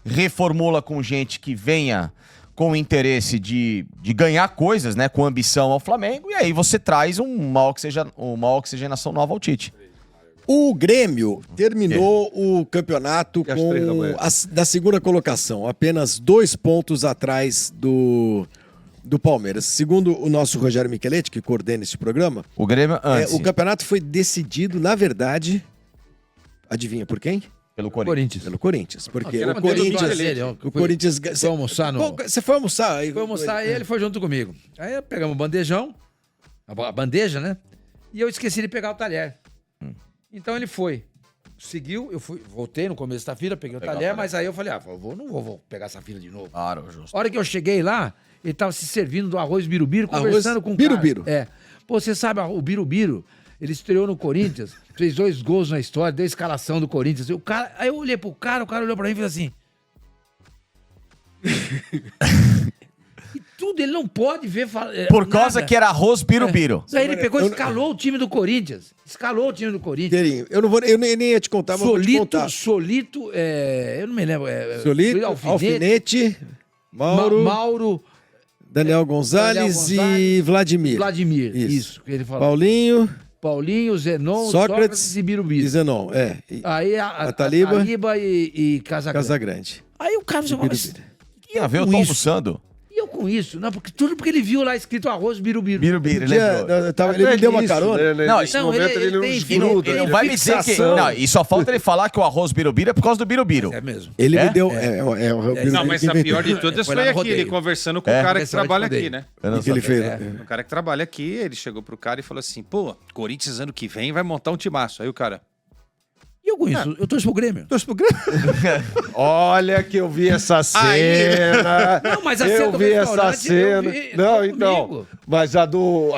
reformula com gente que venha com o interesse de ganhar coisas, né, com ambição ao Flamengo, e aí você traz uma oxigenação nova ao Tite. O Grêmio terminou o campeonato E às 3 da manhã? da segunda colocação, apenas 2 pontos atrás do Palmeiras. Segundo o nosso Rogério Micheletti, que coordena esse programa, O Grêmio antes, o campeonato foi decidido, na verdade, adivinha por quem? pelo Corinthians. Corinthians. Pelo Corinthians. Porque Não, o aquela Corinthians... história dele, ó, O Corinthians... Foi almoçar no... Você foi almoçar? Foi almoçar e ele foi junto comigo. Aí pegamos um bandejão, a bandeja, né? E eu esqueci de pegar o talher. Então ele foi. Seguiu, voltei no começo da fila, peguei o talher, mas aí eu falei, não vou pegar essa fila de novo. Claro, justo. A hora que eu cheguei lá, ele tava se servindo do arroz birubiru, Arroz conversando com o birubiru. cara. Pô, você sabe, o birubiru, ele estreou no Corinthians, fez 2 gols na história, deu a escalação do Corinthians. Aí eu olhei pro cara, o cara olhou pra mim e fez assim... E tudo, ele não pode ver... Por causa nada. que era arroz birubiru. Aí ele pegou e escalou o time do Corinthians. Escalou o time do Corinthians. Inteirinho. Eu nem ia te contar, mas vou te contar. Solito, eu não me lembro. Solito, Alfinete, Mauro, Mauro, Daniel Gonzalez e Vladimir. Vladimir. Isso. Isso que ele falou. Paulinho, Zenon, Sócrates e Birubiru. e Zenon. Aí a Taliba e Casagrande. Casagrande. Aí o cara já falou, Tem a ver, eu tô almoçando. E eu com isso? Não, porque ele viu lá escrito arroz Birubiru. Birubiru, lembrou? Ele me deu uma carona. Né? Não, Nesse não, momento ele ele não tem desgruda. Ele não vai me dizer que... Fixação. Não, e só falta ele falar que o arroz birubiru é por causa do birubiru. É mesmo. Ele É? me deu. Não, mas a pior de todas Foi foi lá no aqui, rodeio. ele conversando com o cara que Restaurante trabalha rodeio. aqui, né? Eu não O que ele sabia. fez? O cara que trabalha aqui, ele chegou pro cara e falou assim, pô, Corinthians ano que vem vai montar um timaço. Aí o cara... E eu com isso? Eu torço pro Grêmio. Torço pro Grêmio. Olha que eu vi essa cena. Não, mas a cena eu do vi essa restaurante, eu cena. vi, Não, foi então. comigo. Mas a do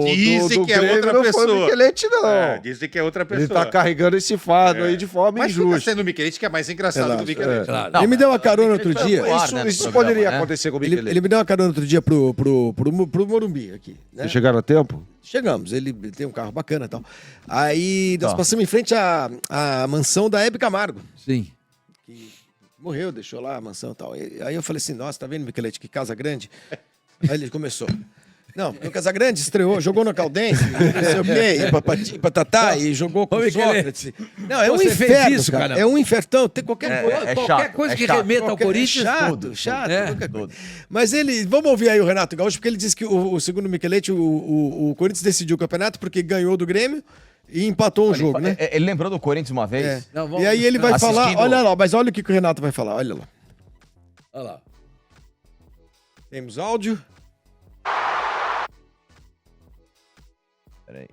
dizem do que é Grêmio outra não foi pessoa. o Michelete, não. Dizem que é outra Ele pessoa. tá carregando esse fardo aí de forma Mas fica injusta. sendo o Michelete que é mais engraçado que o Michelete. Claro. Ele me deu uma carona outro dia. Isso poderia acontecer com o Michelete. Ele me deu uma carona outro dia pro Morumbi aqui. Né? Vocês chegaram a tempo? Chegamos, ele tem um carro bacana e tal. Aí nós passamos em frente à mansão da Hebe Camargo. Sim. Morreu, deixou lá a mansão e tal. Aí eu falei assim, nossa, tá vendo, Michelete, que casa grande? Aí ele começou. Não, o Casagrande estreou, jogou no Caldense, não sei o quê, e papati, patatá, e jogou com Ô, o Michelete, Sócrates. Não, é um você fez inferno, isso, cara. cara. É um infertão. Tem qualquer coisa. Qualquer coisa que remeta ao Corinthians. Chato, qualquer coisa. Mas ele... Vamos ouvir aí o Renato Gaúcho, porque ele disse que, segundo o Michelete, o Corinthians decidiu o campeonato porque ganhou do Grêmio e empatou um jogo, né? Ele lembrou do Corinthians uma vez? É. Não, vamos- E aí ele vai Assistindo- falar... Olha lá, mas olha o que o Renato vai falar, olha lá. Olha lá. Temos áudio. Peraí.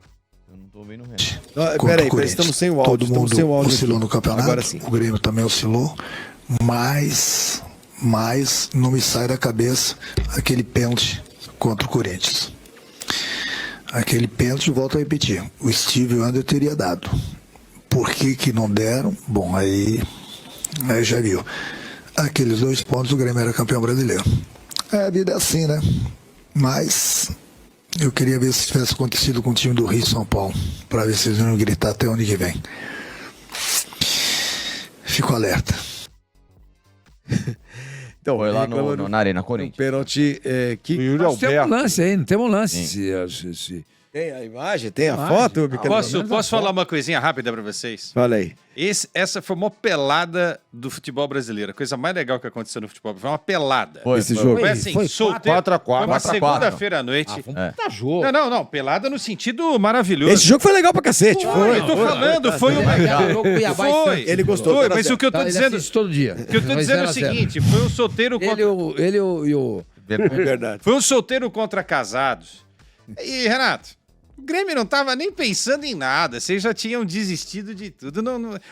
Eu não tô ouvindo o Renato. Peraí, estamos sem o áudio. Todo Estamos mundo sem o áudio oscilou aqui. no campeonato. Agora sim. O Grêmio também oscilou. Mas não me sai da cabeça aquele pênalti contra o Corinthians. Aquele pênalti, volto a repetir, o Steve Wonder teria dado. Por que não deram? Bom, aí já viu. Aqueles 2 pontos, o Grêmio era campeão brasileiro. A vida é assim, né? Mas eu queria ver se tivesse acontecido com o time do Rio e São Paulo, para ver se eles iam gritar até onde que vem. Fico alerta. Então, Foi lá reclamando na Arena um Corinthians. pênalti que... Yuri Nós temos um Alberto. lance aí, não temos um lance. Se- Tem a imagem, tem a foto, Michelete? Posso falar uma coisinha rápida pra vocês? Fala aí. Essa foi uma pelada do futebol brasileiro. A coisa mais legal que aconteceu no futebol foi uma pelada. Esse jogo. Foi assim, Foi solteiro. 4 a 4. Foi uma 4 a 4. segunda-feira à noite. Foi um puta jogo. Não. Pelada no sentido maravilhoso. Esse jogo foi legal pra cacete. Foi, eu tô falando, foi uma... Jogo Cuiabá e Foi. Santos. Ele gostou. Foi, 0 a mas 0. o que eu tô Ele dizendo... assiste todo dia. O que eu tô Foi dizendo é o 0 a 0. seguinte, foi um solteiro contra... Ele e o... Verdade. Foi um solteiro contra casados. E, Renato, o Grêmio não tava nem pensando em nada. Vocês já tinham desistido de tudo. O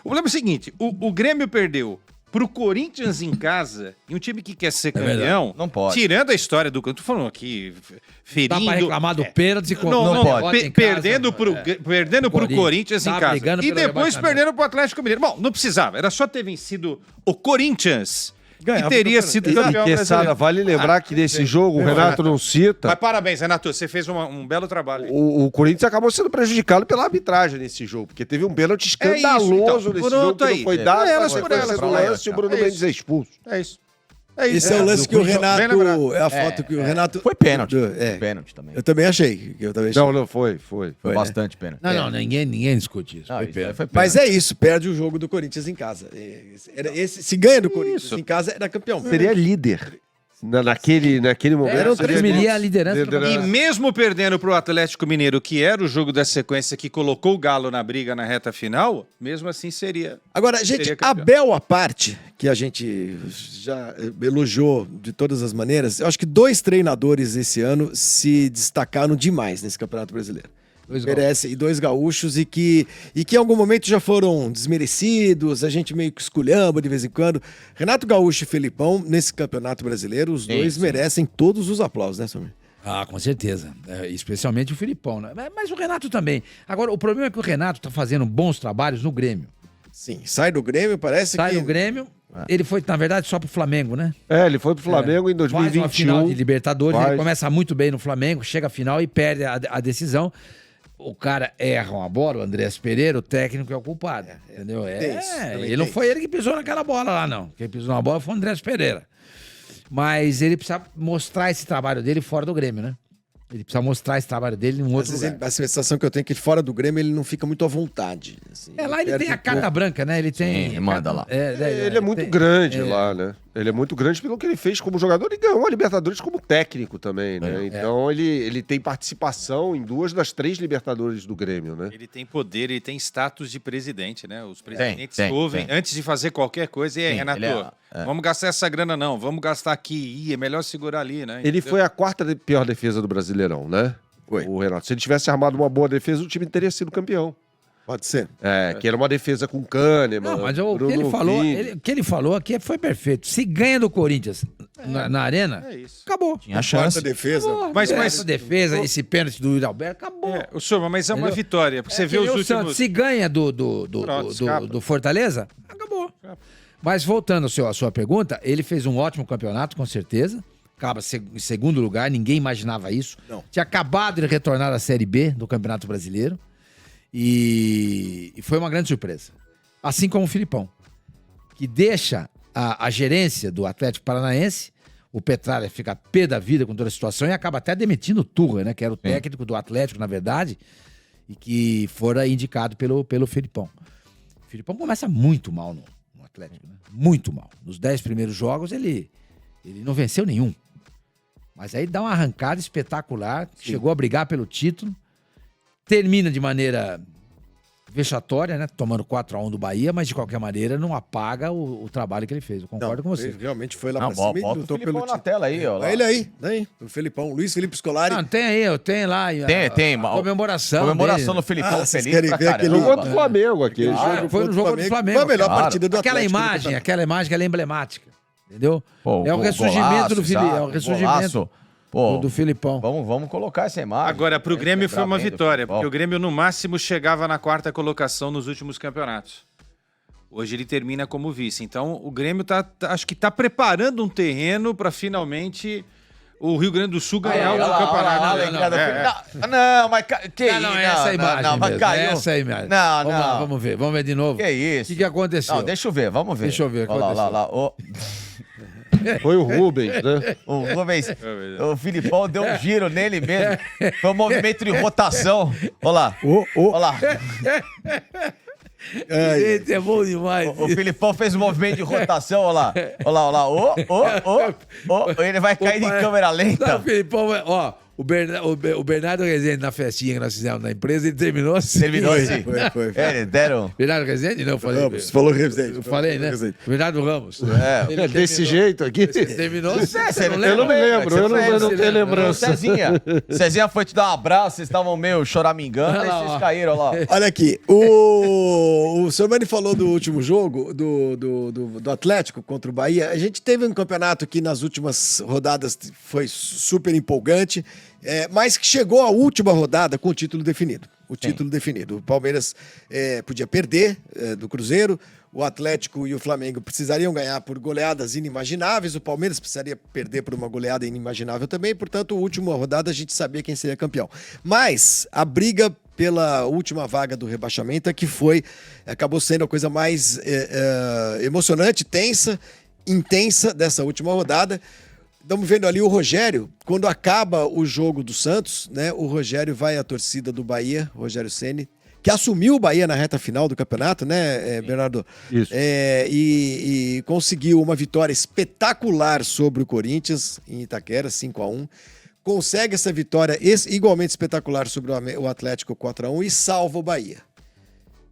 problema é o seguinte, o Grêmio perdeu pro Corinthians em casa, e um time que quer ser campeão, Não pode. tirando a história do... Eu tô falando aqui, ferindo... Dá pra reclamar do pênalti com Não pode. pode. Perdendo pro Corinthians. Corinthians em Tá casa. brigando E pelo depois rebaixamento. perdendo pro Atlético Mineiro. Bom, não precisava. Era só ter vencido o Corinthians Ganhava que teria o sido campeonato. campeão Quesada, brasileiro. vale lembrar que nesse jogo o Renato não cita. Mas parabéns, Renato. Você fez um belo trabalho. O Corinthians acabou sendo prejudicado pela arbitragem nesse jogo, porque teve um pênalti escandaloso então. nesse Pronto jogo que aí. não foi dado. Elas na por sequência elas, do por lance elas. e o Bruno É isso. Mendes é expulso. É isso. É isso. Esse é o lance que o Bem lembrado. Renato... É a foto que o Renato... Foi pênalti. É. Pênalti também. Eu também achei. Não, foi. Foi né? bastante pênalti. Não, ninguém discute isso. Não, Foi isso aí pênalti. foi pênalti. Mas é isso, perde o jogo do Corinthians em casa. Se ganha do Corinthians em casa, era campeão. Seria líder. Naquele momento. Eram seria 3 Assumiria a liderança do E mesmo perdendo pro Atlético Mineiro, que era o jogo da sequência que colocou o Galo na briga na reta final, mesmo assim seria... Agora, gente, Seria campeão. Abel à parte, que a gente já elogiou de todas as maneiras, eu acho que 2 treinadores esse ano se destacaram demais nesse Campeonato Brasileiro. E 2 gaúchos e que em algum momento já foram desmerecidos, a gente meio que esculhamba de vez em quando. Renato Gaúcho e Felipão, nesse Campeonato Brasileiro, os dois merecem todos os aplausos, né, Samir? Ah, com certeza. Especialmente o Filipão, né? Mas o Renato também. Agora, o problema é que o Renato tá fazendo bons trabalhos no Grêmio. Sim, sai do Grêmio, parece Sai que... do Grêmio, ele foi, na verdade, só pro Flamengo, né? Ele foi pro Flamengo em Faz uma 2021. final de Libertadores, Faz. ele começa muito bem no Flamengo, chega à final e perde a decisão. O cara erra uma bola, o Andrés Pereira, o técnico é o culpado, entendeu? Tem isso, também Ele não tem foi ele que pisou naquela bola lá, não. Quem pisou na bola foi o Andrés Pereira. Mas ele precisa mostrar esse trabalho dele fora do Grêmio, né? Ele precisa mostrar esse trabalho dele em um Às outro vezes lugar. a sensação que eu tenho é que fora do Grêmio ele não fica muito à vontade. Assim, Lá ele perde tem a um carta pouco. branca, né? Ele tem... Sim, manda lá. Ele é muito grande lá, né? Ele é muito grande pelo que ele fez como jogador e ganhou a Libertadores como técnico também, né? Então ele tem participação em 2 das 3 Libertadores do Grêmio, né? Ele tem poder, ele tem status de presidente, né? Os presidentes tem, ouvem tem. antes de fazer qualquer coisa. E aí, Sim, Renato, ele vamos gastar essa grana não, vamos gastar aqui. É melhor segurar ali, né? Ele foi a 4ª pior defesa do Brasileirão, né? Foi. O Renato. Se ele tivesse armado uma boa defesa, o time teria sido campeão. Pode ser. Que era uma defesa com Kahneman. Não, mas o que ele falou aqui foi perfeito. Se ganha do Corinthians na arena, acabou. Tinha a chance. Quarta defesa. Acabou. Mas- Essa defesa, esse pênalti do Yuri Alberto, acabou. O Sorma, mas é uma Entendeu? vitória. Porque você vê que os nem o últimos. Santos, se ganha do Pronto, escapa. Fortaleza, acabou. Mas voltando à sua pergunta, ele fez um ótimo campeonato, com certeza. Acaba em segundo lugar, ninguém imaginava isso. Não. Tinha acabado de retornar da Série B do Campeonato Brasileiro. E foi uma grande surpresa. Assim como o Filipão, que deixa a gerência do Atlético Paranaense. O Petralha fica pé da vida com toda a situação e acaba até demitindo o Turra, né? Que era o técnico do Atlético, na verdade, e que fora indicado pelo Filipão. O Filipão começa muito mal no Atlético, né? Muito mal. Nos 10 primeiros jogos, ele não venceu nenhum. Mas aí dá uma arrancada espetacular, chegou a brigar pelo título, termina de maneira vexatória, né? Tomando 4-1 do Bahia, mas de qualquer maneira não apaga o trabalho que ele fez. Eu concordo com você. Ele realmente foi lá Não, pra cima e bota o lutou Filipão pelo na título. tela aí, ó. lá. Olha ele aí, o Felipão, Luiz Felipe Scolari. Não, tem aí, eu tenho lá. Tem, a comemoração. Comemoração dele. do Filipão vocês feliz querem pra ver caramba. aquele- Jogou contra o Flamengo aqui. Foi no jogo do Flamengo. Foi a melhor Claro. partida do Aquela Atlético. imagem, ela é emblemática. Entendeu? Pô, É o ressurgimento do Felipe. É o golaço, ressurgimento Pô, do Filipão. vamos colocar essa imagem. Agora, pro Grêmio foi uma Lembrar bem do vitória, Filipão. porque o Grêmio no máximo chegava na 4ª colocação nos últimos campeonatos. Hoje ele termina como vice. Então, o Grêmio acho que tá preparando um terreno para finalmente o Rio Grande do Sul ganhar o campeonato. Não, mas que Não, é essa a imagem. Não, mas mesmo, caiu. é essa a imagem. Não, Vamos lá, não. vamos ver de novo. Que isso? O que aconteceu? Não, deixa eu ver, vamos ver. Deixa eu ver o que Olha lá. Foi o Rubens, né? O Rubens, o Filipão deu um giro nele mesmo. Foi um movimento de rotação. Olha lá. Olha lá. Gente, é bom demais. O Filipão fez um movimento de rotação, olha lá. Ele vai cair em câmera Não, lenta. o Filipão, ó, o Bernardo Rezende, na festinha que nós fizemos na empresa, ele terminou assim. Terminou assim. Foi. Eles deram. Bernardo Rezende? Não, eu falei. Ramos, falou Rezende. Eu falei, né? Bernardo Ramos. É. É desse jeito aqui. Ele terminou assim. Eu não me lembro, eu não tenho lembrança. Cezinha foi te dar um abraço, vocês estavam meio choramingando, Olha lá, aí vocês ó. caíram lá. Olha aqui, o Sormani falou do último jogo do Atlético contra o Bahia. A gente teve um campeonato que nas últimas rodadas foi super empolgante, mas que chegou à última rodada com o título definido. O Palmeiras podia perder do Cruzeiro, o Atlético e o Flamengo precisariam ganhar por goleadas inimagináveis, o Palmeiras precisaria perder por uma goleada inimaginável também, portanto, a última rodada a gente sabia quem seria campeão. Mas a briga pela última vaga do rebaixamento acabou sendo a coisa mais emocionante, intensa dessa última rodada. Estamos vendo ali o Rogério, quando acaba o jogo do Santos, né? O Rogério vai à torcida do Bahia, Rogério Ceni, que assumiu o Bahia na reta final do campeonato, né, Bernardo? Isso. E conseguiu uma vitória espetacular sobre o Corinthians, em Itaquera, 5-1. Consegue essa vitória igualmente espetacular sobre o Atlético, 4-1, e salva o Bahia.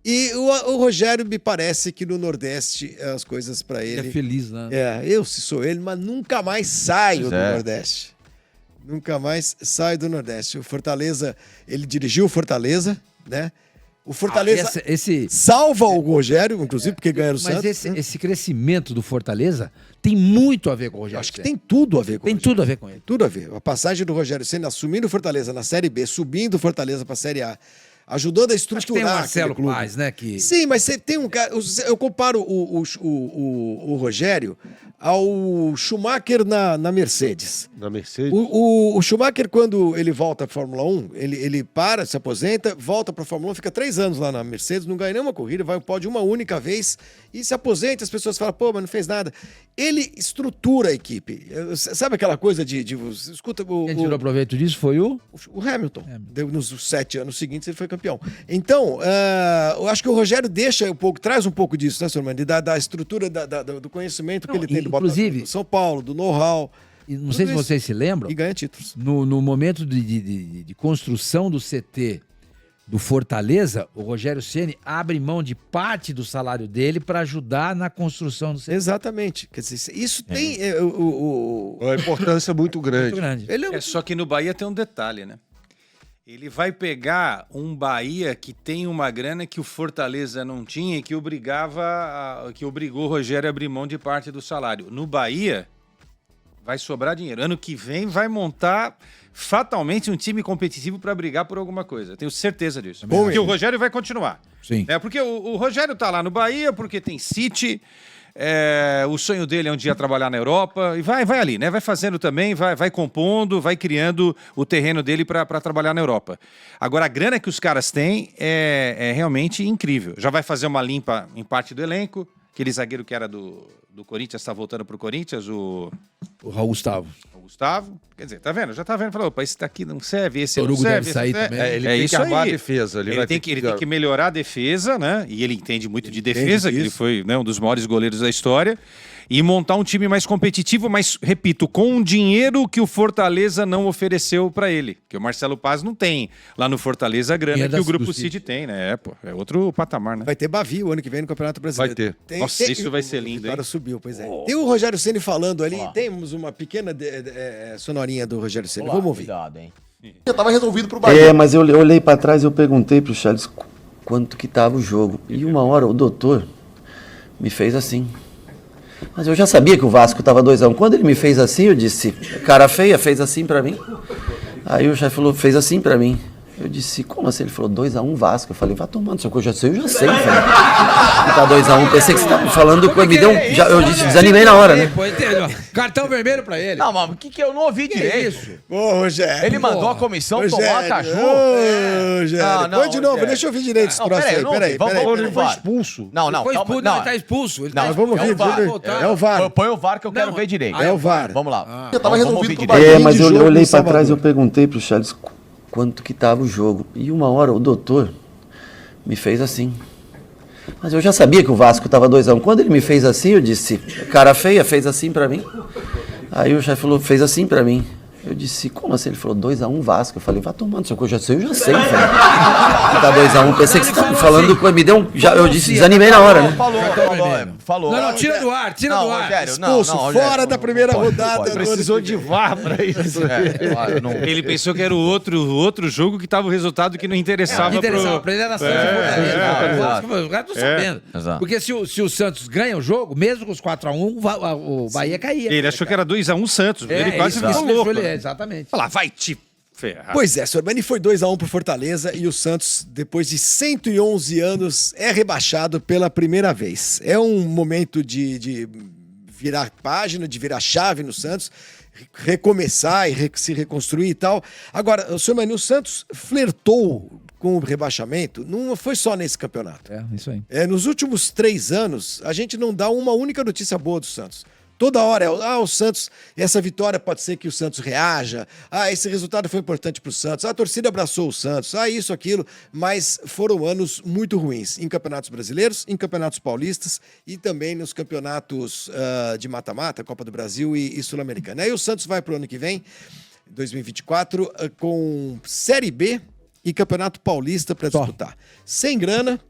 E o Rogério, me parece que no Nordeste as coisas para Ele ele... é feliz, né? Eu se sou ele, mas nunca mais saio Pois do é. Nordeste. Nunca mais saio do Nordeste. O Fortaleza, ele dirigiu o Fortaleza, né? O Fortaleza Esse salva o Rogério, inclusive, porque ganharam o Mas Santos. esse crescimento do Fortaleza tem muito a ver com o Rogério Acho que Ceni. tem tudo a ver com Tem o Rogério. tudo a ver com ele. Tudo a ver. A passagem do Rogério Ceni assumindo o Fortaleza na Série B, subindo o Fortaleza para a Série A, ajudando a Acho que tem estruturar o Marcelo aquele clube. Paz, né? Que... Sim, mas você tem um cara. Eu comparo o Rogério ao Schumacher na Mercedes. Na Mercedes. O Schumacher, quando ele volta à Fórmula 1, ele para, se aposenta, volta para a Fórmula 1, fica 3 anos lá na Mercedes, não ganha nenhuma corrida, vai ao pódio uma única vez e se aposenta. As pessoas falam, pô, mas não fez nada. Ele estrutura a equipe. Sabe aquela coisa de escuta, Quem tirou proveito disso foi o... o Hamilton. Nos 7 anos seguintes ele foi campeão. Então, eu acho que o Rogério traz um pouco disso, né, senhor Mandi? Da estrutura, do conhecimento que ele tem do inclusive- do São Paulo, do know-how. E não sei se Tudo vocês se lembram, E ganha títulos. no momento de construção do CT do Fortaleza, o Rogério Ceni abre mão de parte do salário dele para ajudar na construção do CT. Exatamente. Quer dizer, isso tem. Uma importância muito grande. Muito grande. Ele é um- Só que no Bahia tem um detalhe, né? Ele vai pegar um Bahia que tem uma grana que o Fortaleza não tinha e que que obrigou o Rogério a abrir mão de parte do salário. No Bahia, vai sobrar dinheiro. Ano que vem vai montar fatalmente um time competitivo para brigar por alguma coisa. Tenho certeza disso. Porque o Rogério vai continuar. Sim. Porque o Rogério tá lá no Bahia, porque tem City... o sonho dele é um dia trabalhar na Europa e vai ali, né? Vai fazendo também, vai compondo, vai criando o terreno dele para trabalhar na Europa. Agora, a grana que os caras têm é realmente incrível. Já vai fazer uma limpa em parte do elenco. Aquele zagueiro que era do Corinthians está voltando pro Corinthians, o Raul Gustavo. O Gustavo. Quer dizer, tá vendo? Já tá vendo. Falou, opa, esse daqui não serve, esse Torugo não serve. deve sair também. Ele tem isso que armar aí. a defesa. Ele tem que melhorar a defesa, né? E ele entende muito de defesa, que ele foi, né, um dos maiores goleiros da história. E montar um time mais competitivo, mas, repito, com um dinheiro que o Fortaleza não ofereceu para ele. Que o Marcelo Paz não tem lá no Fortaleza a grana que o Grupo City tem, né? É outro patamar, né? Vai ter Bavi o ano que vem no Campeonato Brasileiro. Vai ter. Nossa, isso vai ser lindo, hein? Agora subiu, pois é. Tem o Rogério Ceni falando ali. Temos uma pequena sonorinha do Rogério Ceni. Vamos ouvir. Cuidado, hein? Já tava resolvido pro Bahia. Mas eu olhei pra trás e eu perguntei pro Charles quanto que tava o jogo. E uma hora o doutor me fez assim. Mas eu já sabia que o Vasco tava 2-1. Quando ele me fez assim, eu disse, cara feia, fez assim pra mim. Aí o chefe falou, fez assim pra mim. Eu disse, como assim? Ele falou, 2-1 Vasco. Eu falei, vai tomando seu coisa, eu já sei, velho. Tá 2-1, pensei que você tava falando, me deu eu disse, desanimei na hora, né? Cartão vermelho pra ele. Não, mas o que eu não ouvi direito? Isso. Ô, Rogério. Ele mandou a comissão tomar a caju? Ô, Rogério. Não, Põe de novo, Rogério. deixa eu ouvir direito esse troço aí. Peraí. Ele foi expulso. Não, Foi calma, expulso, não. ele tá expulso. Ele Não, tá Vamos ouvir. É o VAR. Põe o VAR que eu quero ver direito. É o VAR. Vamos lá. Já tava Vamos resolvido ouvir pro direito. Bahia. Mas eu jogo olhei em pra trás e Salvador. eu perguntei pro Charles quanto que tava o jogo. E uma hora o doutor me fez assim. Mas eu já sabia que o Vasco tava 2-1. Quando ele me fez assim, eu disse, cara feia, fez assim pra mim. Aí o chefe falou, fez assim pra mim. Eu disse, como assim? Ele falou, 2-1 Vasco. Eu falei, vai tomando seu coisa, eu já sei, velho. Tá 2-1, pensei que você tava falando, me deu eu disse, desanimei na hora, né? Falou. Não, tira do ar, tira do ar. Rogério, Expulso, fora da primeira rodada. Precisou de VAR pra isso. Ele pensou que era o outro jogo que tava o resultado que não interessava Interessava pra ele era Santos e exato. Fortaleza. Os caras estão sabendo. Exato. Porque se o Santos ganha o jogo, mesmo com os 4-1, o Bahia caía. Ele achou que era 2-1 Santos. Ele quase ficou louco. Exatamente. Falar, vai te ferrar. Pois é, Sormani foi 2-1 pro Fortaleza e o Santos, depois de 111 anos, é rebaixado pela primeira vez. É um momento de virar página, de virar chave no Santos, recomeçar e se reconstruir e tal. Agora, Sormani, o Santos flertou com o rebaixamento, não foi só nesse campeonato. É, isso aí. Nos últimos 3 anos, a gente não dá uma única notícia boa do Santos. Toda hora o Santos, essa vitória pode ser que o Santos reaja, esse resultado foi importante para o Santos, a torcida abraçou o Santos, isso, aquilo, mas foram anos muito ruins em campeonatos brasileiros, em campeonatos paulistas e também nos campeonatos de mata-mata, Copa do Brasil e Sul-Americana. Aí o Santos vai para o ano que vem, 2024, com Série B e Campeonato Paulista para disputar. Sem grana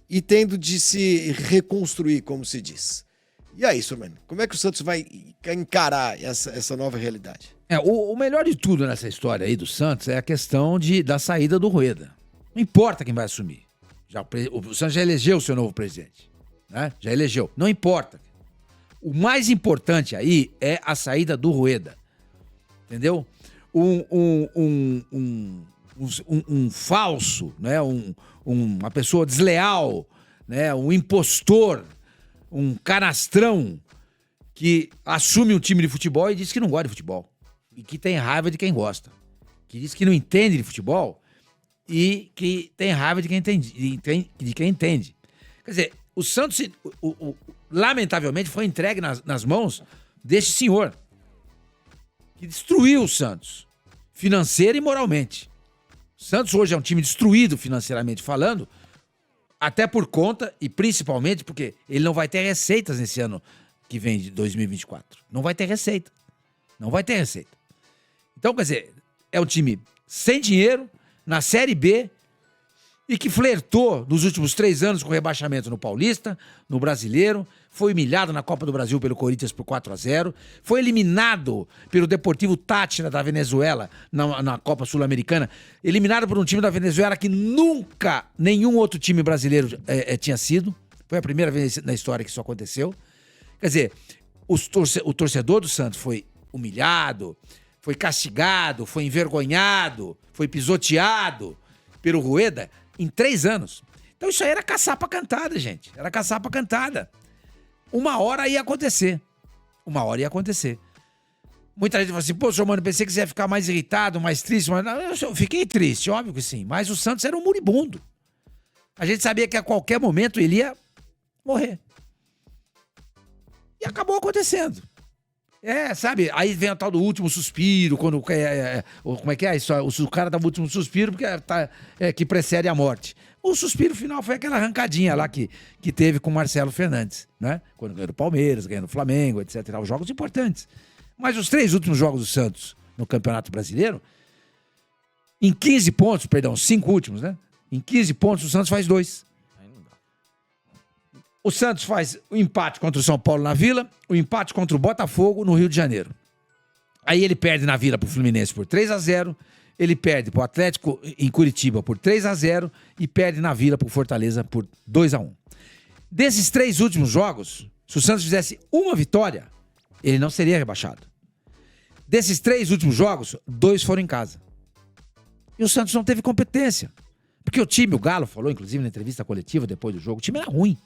e tendo de se reconstruir, como se diz. E aí, Sormani, como é que o Santos vai encarar essa nova realidade? O melhor de tudo nessa história aí do Santos é a questão da saída do Rueda. Não importa quem vai assumir. O Santos já elegeu o seu novo presidente. Né? Já elegeu. Não importa. O mais importante aí é a saída do Rueda. Entendeu? Um falso, né? Uma pessoa desleal, né? Um impostor, um canastrão que assume um time de futebol e diz que não gosta de futebol. E que tem raiva de quem gosta. Que diz que não entende de futebol e que tem raiva de quem entende. Quer dizer, o Santos, lamentavelmente, foi entregue nas mãos deste senhor que destruiu o Santos, financeira e moralmente. O Santos hoje é um time destruído financeiramente falando, até por conta e principalmente porque ele não vai ter receitas nesse ano que vem de 2024. Não vai ter receita. Não vai ter receita. Então, quer dizer, é um time sem dinheiro, na Série B e que flertou nos últimos 3 anos com rebaixamento no Paulista, no Brasileiro, foi humilhado na Copa do Brasil pelo Corinthians por 4-0, foi eliminado pelo Deportivo Táchira da Venezuela na Copa Sul-Americana, eliminado por um time da Venezuela que nunca nenhum outro time brasileiro tinha sido. Foi a primeira vez na história que isso aconteceu. Quer dizer, o torcedor do Santos foi humilhado, foi castigado, foi envergonhado, foi pisoteado pelo Rueda em 3 anos. Então isso aí era caçapa cantada, gente. Era caçapa cantada. Uma hora ia acontecer. Muita gente fala assim, pô, senhor Mano, pensei que você ia ficar mais irritado, mais triste. Mas não, eu fiquei triste, óbvio que sim. Mas o Santos era um moribundo. A gente sabia que a qualquer momento ele ia morrer. E acabou acontecendo. Sabe? Aí vem o tal do último suspiro, quando... como é que é isso? O cara dá o último suspiro porque que precede a morte. O suspiro final foi aquela arrancadinha lá que teve com o Marcelo Fernandes, né? Quando ganhou do Palmeiras, ganhou do Flamengo, etc. Os jogos importantes. Mas os 3 últimos jogos do Santos no Campeonato Brasileiro, em 15 pontos, perdão, 5 últimos, né? Em 15 pontos, o Santos faz 2. O Santos faz o empate contra o São Paulo na Vila, o empate contra o Botafogo no Rio de Janeiro. Aí ele perde na Vila pro Fluminense por 3-0, ele perde pro Atlético em Curitiba por 3-0 e perde na Vila pro Fortaleza por 2-1. Desses 3 últimos jogos, se o Santos fizesse uma vitória, ele não seria rebaixado. Desses 3 últimos jogos, 2 foram em casa. E o Santos não teve competência. Porque o time, o Galo falou, inclusive na entrevista coletiva depois do jogo, o time era ruim.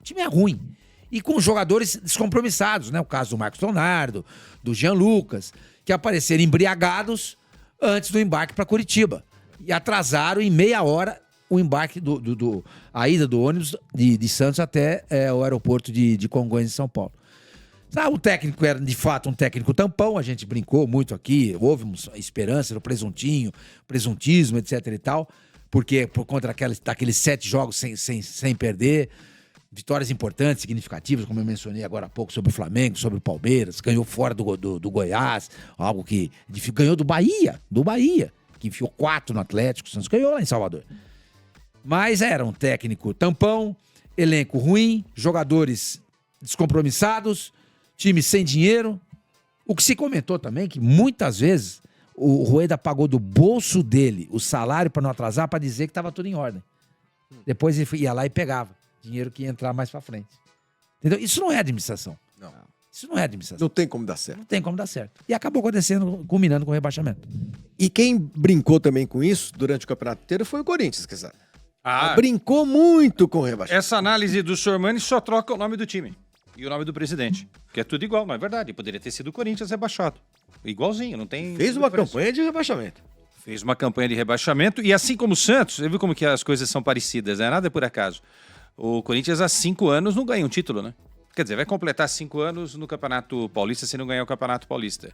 O time é ruim. E com jogadores descompromissados, né? O caso do Marcos Leonardo, do Jean Lucas, que apareceram embriagados antes do embarque para Curitiba. E atrasaram em meia hora o embarque a ida do ônibus de Santos até o aeroporto de Congonhas, em São Paulo. O técnico era, de fato, um técnico tampão, a gente brincou muito aqui, houve uma esperança no presuntismo, etc e tal, porque por conta daqueles 7 jogos sem perder, vitórias importantes, significativas, como eu mencionei agora há pouco, sobre o Flamengo, sobre o Palmeiras, ganhou fora do Goiás, algo que ganhou do Bahia, que enfiou 4 no Atlético, o Santos ganhou lá em Salvador. Mas era um técnico tampão, elenco ruim, jogadores descompromissados, time sem dinheiro. O que se comentou também que muitas vezes o Rueda pagou do bolso dele o salário para não atrasar, para dizer que estava tudo em ordem. Depois ele ia lá e pegava dinheiro que ia entrar mais pra frente. Entendeu? Isso não é administração. Não. Isso não é administração. Não tem como dar certo. Não tem como dar certo. E acabou acontecendo, culminando com o rebaixamento. E quem brincou também com isso durante o campeonato inteiro foi o Corinthians, quer dizer. Brincou muito com o rebaixamento. Essa análise do Sormani só troca o nome do time e o nome do presidente. Que é tudo igual, não é verdade. Poderia ter sido o Corinthians rebaixado. Igualzinho, não tem... Fez uma campanha de rebaixamento. Fez uma campanha de rebaixamento. E assim como o Santos, você viu como que as coisas são parecidas, né? Nada é por acaso. O Corinthians há 5 anos não ganha um título, né? Quer dizer, vai completar 5 anos no Campeonato Paulista se não ganhar o Campeonato Paulista.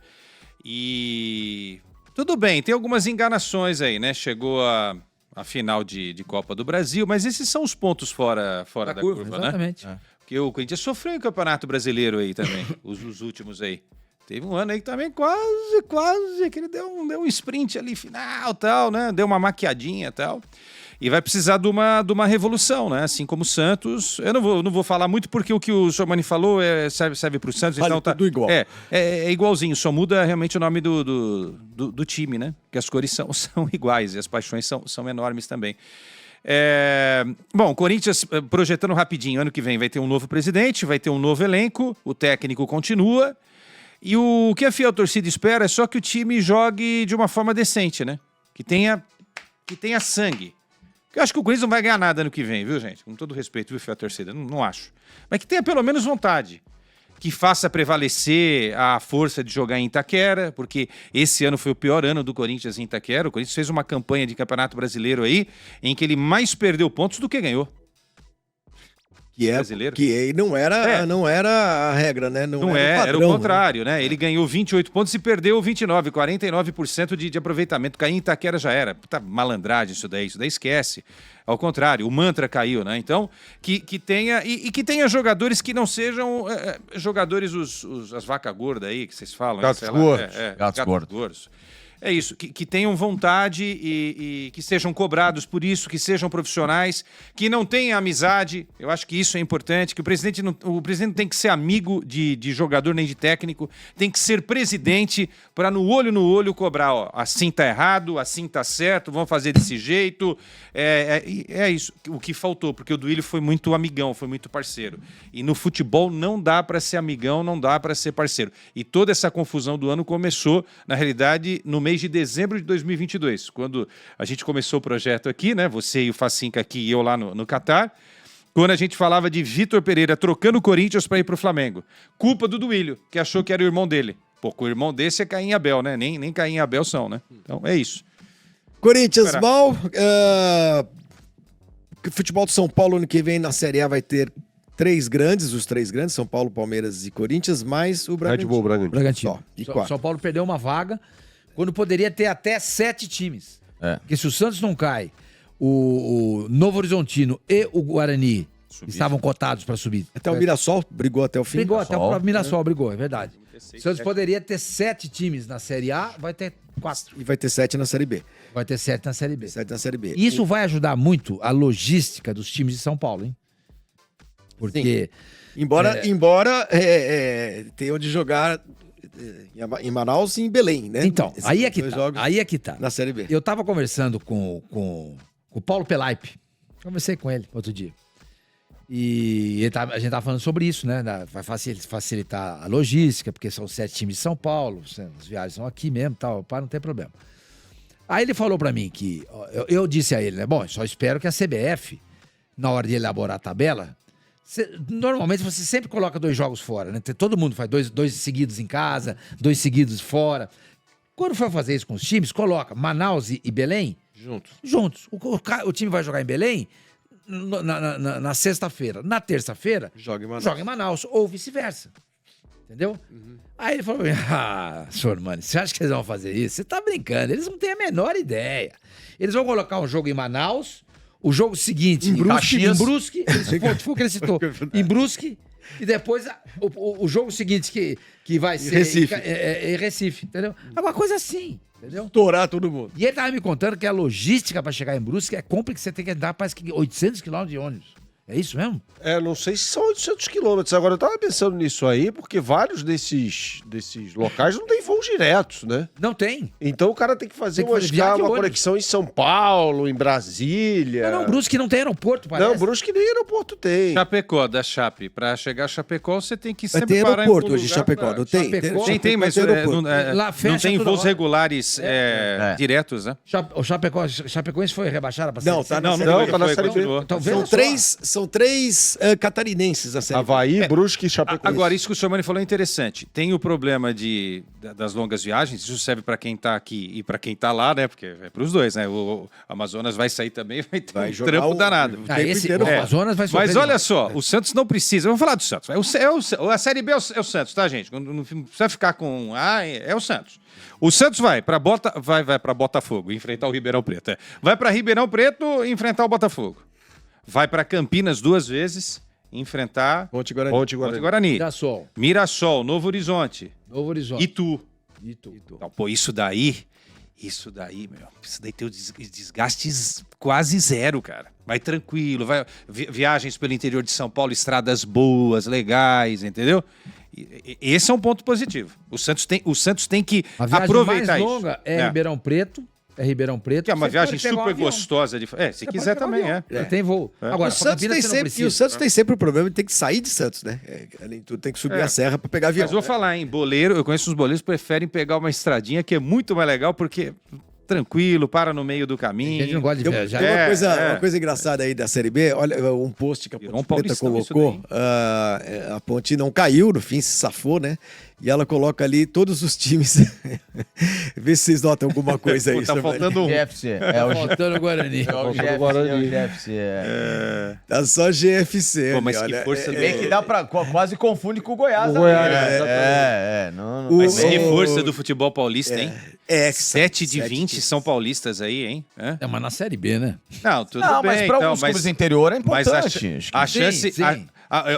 E tudo bem, tem algumas enganações aí, né? Chegou a final de Copa do Brasil, mas esses são os pontos fora da curva, né? Exatamente. Porque o Corinthians sofreu em Campeonato Brasileiro aí também, os últimos aí. Teve um ano aí que também quase, que ele deu um sprint ali final, tal, né? Deu uma maquiadinha, tal. E vai precisar de uma revolução, né? Assim como o Santos. Eu não vou falar muito porque o que o Sormani falou serve para o Santos. Vale então tudo igual. É igualzinho, só muda realmente o nome do time, né? Porque as cores são iguais e as paixões são enormes também. Bom, o Corinthians, projetando rapidinho, ano que vem vai ter um novo presidente, vai ter um novo elenco, o técnico continua. E o que a fiel torcida espera é só que o time jogue de uma forma decente, né? Que tenha sangue. Eu acho que o Corinthians não vai ganhar nada ano que vem, viu, gente? Com todo respeito, viu, fiel torcida? Não acho. Mas que tenha pelo menos vontade. Que faça prevalecer a força de jogar em Itaquera, porque esse ano foi o pior ano do Corinthians em Itaquera. O Corinthians fez uma campanha de Campeonato Brasileiro aí, em que ele mais perdeu pontos do que ganhou. Brasileiro. Que não era a regra, né? Não era o contrário, né? Ele ganhou 28 pontos e perdeu 29, 49% de aproveitamento. Cair em Itaquera já era. Puta malandragem isso daí esquece. Ao contrário, o mantra caiu, né? Então, que tenha jogadores que não sejam jogadores, as vacas gordas aí, que vocês falam. Gatos gordos. Gatos gordos. é isso, que tenham vontade e que sejam cobrados por isso, que sejam profissionais, que não tenham amizade. Eu acho que isso é importante, que o presidente não tem que ser amigo de jogador nem de técnico, tem que ser presidente para no olho cobrar, ó, assim tá errado, assim tá certo, vamos fazer desse jeito. É isso, o que faltou, porque o Duílio foi muito amigão, foi muito parceiro. E no futebol não dá para ser amigão, não dá para ser parceiro. E toda essa confusão do ano começou, na realidade, no mês de dezembro de 2022, quando a gente começou o projeto aqui, né? Você e o Facinca aqui e eu lá no Catar, quando a gente falava de Vitor Pereira trocando o Corinthians para ir para o Flamengo. Culpa do Duílio, que achou que era o irmão dele. Pô, o irmão desse é Caim e Abel, né? Nem Caim e Abel são, né? Então, é isso. Corinthians mal. Futebol de São Paulo ano que vem na Série A vai ter os três grandes, São Paulo, Palmeiras e Corinthians, mais o Bragantino. Red Bull, Bragantino. Só, e São Paulo perdeu uma vaga quando poderia ter até 7 times. Porque se o Santos não cai, o Novo Horizontino e o Guarani estavam cotados para subir. Até o Mirassol brigou até o fim. Brigou, até o próprio Mirassol brigou, é verdade. O Santos poderia ter 7 times na Série A, vai ter 4. E vai ter 7 na Série B. Vai ter 7 na Série B. 7 na Série B. E isso vai ajudar muito a logística dos times de São Paulo, hein? Porque... Embora tenha onde jogar em Manaus e em Belém, né? Então, Esses aí é que dois tá. jogos Aí é que tá. na Série B. Eu tava conversando com o Paulo Pelaipe. Conversei com ele outro dia. E a gente tava falando sobre isso, né? Vai facilitar a logística, porque são 7 times de São Paulo, as viagens são aqui mesmo, tal, não tem problema. Aí ele falou pra mim que... Eu disse a ele, né? Bom, só espero que a CBF, na hora de elaborar a tabela... Normalmente você sempre coloca 2 jogos fora, né? Todo mundo faz 2 seguidos em casa, 2 seguidos fora. Quando for fazer isso com os times, coloca Manaus e Belém juntos. O time vai jogar em Belém na sexta-feira. Na terça-feira, joga em Manaus, ou vice-versa. Entendeu? Aí ele falou: senhor Mano, você acha que eles vão fazer isso? Você tá brincando, eles não têm a menor ideia. Eles vão colocar um jogo em Manaus, o jogo seguinte em Brusque, foi o que ele citou, em Brusque, e depois o jogo seguinte que vai ser em Recife, entendeu? É uma coisa assim, entendeu? Estourar todo mundo. E ele tava me contando que a logística para chegar em Brusque é complicada, você tem que andar parece que 800 quilômetros de ônibus. É isso mesmo? Não sei se são 800 quilômetros. Agora, eu tava pensando nisso aí, porque vários desses locais não tem voos diretos, né? Não tem. Então o cara tem que fazer uma conexão em São Paulo, em Brasília. Não, Brusque não tem aeroporto, parece. Não, Brusque nem aeroporto tem. Chapecó, da Chape. Pra chegar a Chapecó, você tem que Vai sempre ter parar aeroporto em algum hoje, lugar. Chapecó, não tem? Tem, mas Lá não fecha tem toda voos hora. regulares diretos, né? O Chapecoense foi rebaixado pra Não, Série tá C? não, tá na Série B. Então, São três catarinenses a Série B. Havaí, Brusque e Chapecoense. Agora, isso que o senhor Mani falou é interessante. Tem o problema das longas viagens, isso serve para quem tá aqui e para quem tá lá, né? Porque é para os dois, né? O Amazonas vai sair também, vai ter um trampo danado. O Amazonas vai sofrer. Mas olha só, o Santos não precisa. Vamos falar do Santos. A Série B é o Santos, tá, gente? Não precisa ficar com... é o Santos. O Santos vai para Botafogo enfrentar o Ribeirão Preto. Vai para Ribeirão Preto enfrentar o Botafogo. Vai para Campinas 2 vezes enfrentar Ponte Guarani. Mirassol, Novo Horizonte. Itu. Então, pô, isso daí, meu, isso daí tem o desgastes quase zero, cara. Vai tranquilo, viagens pelo interior de São Paulo, estradas boas, legais, entendeu? Esse é um ponto positivo. O Santos tem que aproveitar mais longa isso. Ribeirão Preto. Que é uma viagem super gostosa de... se quiser também Tem voo. Agora, o Santos tem sempre o problema de ter que sair de Santos, né? Além de tudo, tem que subir a serra para pegar avião. Mas vou falar, hein? Boleiro, eu conheço uns boleiros que preferem pegar uma estradinha que é muito mais legal, porque... tranquilo, para no meio do caminho. A gente não gosta de viajar. Tem uma coisa engraçada aí da Série B, olha, um post que a Ponte Preta colocou, a Ponte não caiu, no fim se safou, né? E ela coloca ali todos os times. Vê se vocês notam alguma coisa aí. Tá faltando um. GFC. Faltando o Guarani. Tá só GFC. Pô, mas que força. Bem que dá pra... Quase confunde com o Goiás. Mas que força do futebol paulista, hein? 7 de 20 times. São paulistas aí, hein? Mas na Série B, né? Não, tudo Não, bem. mas pra alguns clubes do interior é Mas importante. a chance... Sim.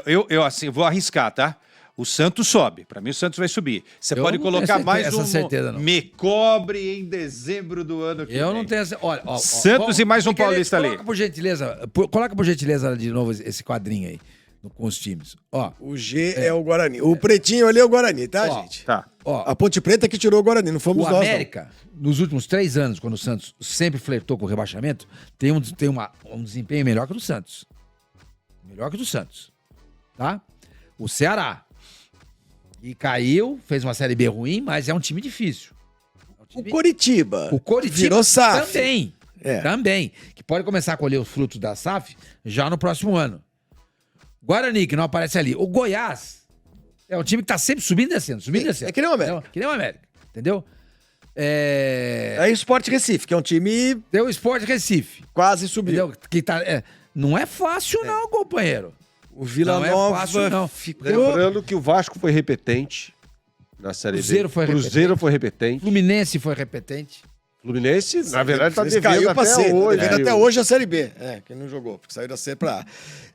Eu assim, vou arriscar, tá? O Santos sobe. Pra mim, o Santos vai subir. Você Eu pode não colocar tenho mais essa certeza, não. Me cobre em dezembro do ano que vem. Eu não tenho essa. Olha, Santos e mais um paulista ali. Coloca por gentileza de novo esse quadrinho aí com os times. Ó, O G é o Guarani. O pretinho ali é o Guarani, tá, Ó, gente? Tá. ó, A Ponte Preta que tirou o Guarani, não fomos o nós, América, nos últimos 3 anos, quando o Santos sempre flertou com o rebaixamento, tem um desempenho melhor que o do Santos. Melhor que o do Santos. Tá? O Ceará. E caiu, fez uma Série B ruim, mas é um time difícil. É um não. time- O Coritiba. O Coritiba virou SAF. também. É. Também. Que pode começar a colher os frutos da SAF já no próximo ano. Guarani, que não aparece ali. O Goiás é um time que tá sempre subindo e descendo, subindo e descendo. É que nem o América. Que nem o América. Entendeu? Aí o Sport Recife, que é um time Tem o Sport Recife. quase subiu. Entendeu? Que tá, não é fácil, não, companheiro. O Vila Não é Nova fácil, não. ficou... Lembrando que o Vasco foi repetente na Série Cruzeiro B. foi Cruzeiro foi repetente. Fluminense foi repetente. Fluminense, na verdade, tá Eles devendo caiu pra até C, hoje. tá devendo até hoje a Série B. Que não jogou, porque saiu da C pra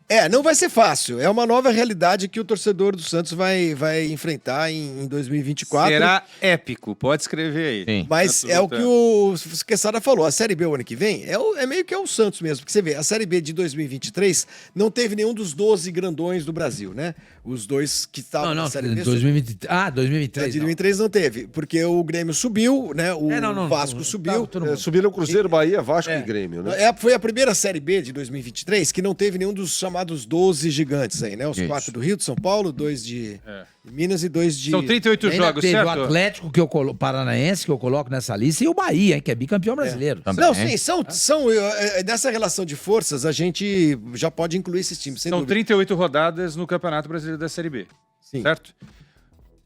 A. Não vai ser fácil. É uma nova realidade que o torcedor do Santos vai enfrentar em 2024. Será épico. Pode escrever aí. Sim. Mas Santos é o que voltando. o Quesada falou. A Série B o ano que vem é meio que o Santos mesmo. Porque você vê, a Série B de 2023 não teve nenhum dos 12 grandões do Brasil, né? Os dois que estavam Não, na Série B. 2023. Ah, 2023. De 2023 não teve, porque o Grêmio subiu, né? O Vasco não, subiu. todo mundo. Subiram Cruzeiro, Bahia, Vasco e Grêmio, né? Foi a primeira Série B de 2023 que não teve nenhum dos chamados 12 gigantes aí, né? Os 4 do Rio, de São Paulo, 2 de Minas e 2 de... São 38 Ainda jogos, teve certo? o Atlético Paranaense, que eu coloco nessa lista, e o Bahia, hein, que é bicampeão brasileiro. Não, sim, nessa relação de forças, a gente já pode incluir esses times, sem São dúvida. 38 rodadas no Campeonato Brasileiro da Série B. Sim. Certo?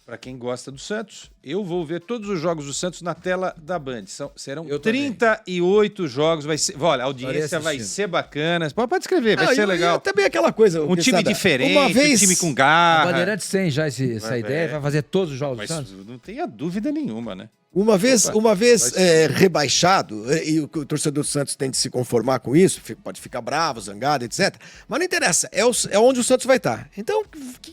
Pra quem gosta do Santos, eu vou ver todos os jogos do Santos na tela da Band. Serão Eu também. 38 jogos. Vai ser, olha, a audiência Estarei vai assistindo. ser bacana. Pode escrever, vai ser E legal. também aquela coisa... Um time Quesada, diferente, uma vez, um time com A garra. Bandeirantes tem já essa ideia, vai fazer todos os jogos Mas do Santos. não tenha dúvida nenhuma, né? Uma vez rebaixado, e o torcedor do Santos tem de se conformar com isso, pode ficar bravo, zangado, etc. Mas não interessa, é onde o Santos vai estar. Então,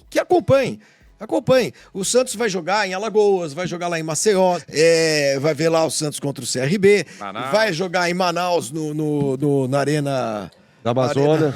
que acompanhe. Acompanhe. O Santos vai jogar em Alagoas, vai jogar lá em Maceió, vai ver lá o Santos contra o CRB, Manaus. vai jogar em Manaus na Arena... Da Amazônia.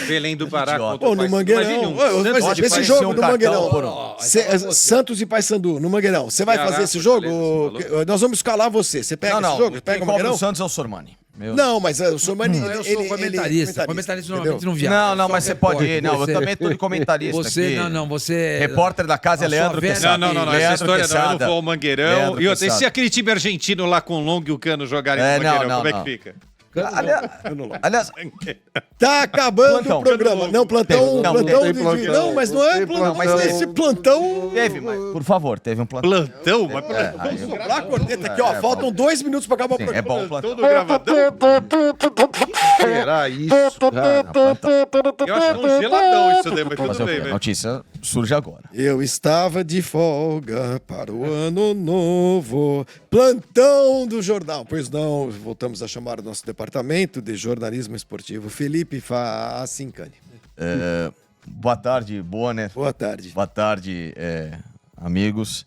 Belém do Pará contra Ou o no Paysandu. Mangueirão. Imagine um Santos pode e Esse parecer jogo um do cartão Mangueirão. por um. Santos e Paysandu, no Mangueirão. Você vai Ceará, fazer esse Fortaleza, jogo? você falou? Nós vamos escalar você. Você pega esse jogo? Pega o Quem cobra Mangueirão? o Santos é o Sormani. Não, mas o Sormani... Eu sou comentarista. Comentarista normalmente não viaja. Não, mas Só você pode ir. repórter. Não, eu também tô de comentarista Você, aqui. você... Repórter da casa é A sua Leandro velha- Quesada. Não, essa Leandro história não. Eu Quesada. não vou ao Mangueirão. Leandro E outra, e se Quesada. aquele time argentino lá com o Long e o Cano jogarem no Não, Mangueirão, não, como é não. que fica? Aliás, Tá acabando Plantão. o programa. Não, plantão... Não, plantão tem de- plantão. Não, mas não é Tem plantão. plantão. Mas esse plantão... teve, mas, por favor, teve um plantão. Plantão? Mas Vamos soprar a corneta aqui, ó. Faltam 2 minutos pra acabar o Sim, programa. é bom o plantão. todo gravadão. Será isso, cara? Eu acho congeladão isso daí, mas Fazer tudo o bem, quê? A velho. notícia surge agora. Eu estava de folga para o ano novo. Plantão do jornal. Pois não, voltamos a chamar o nosso departamento de jornalismo esportivo, Felipe Facincani. Boa tarde, boa, né? Boa tarde. Boa tarde, amigos.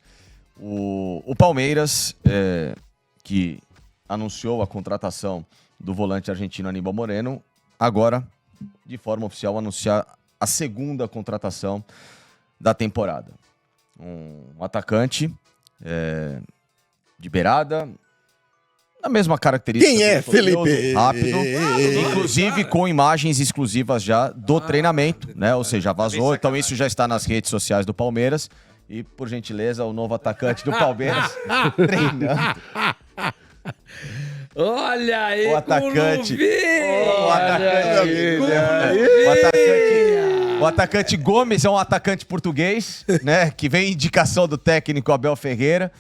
O Palmeiras, que anunciou a contratação do volante argentino Aníbal Moreno, agora, de forma oficial, anunciar a segunda contratação da temporada. Um atacante de beirada, na mesma característica. Quem é, do Soteldo, Felipe? Rápido, inclusive com imagens exclusivas já do treinamento, né? Ou seja, vazou, então isso já está nas redes sociais do Palmeiras. E, por gentileza, o novo atacante do Palmeiras treinando. Olha aí, O atacante. Culubi! O atacante Gomes é um atacante português, né? Que vem indicação do técnico Abel Ferreira.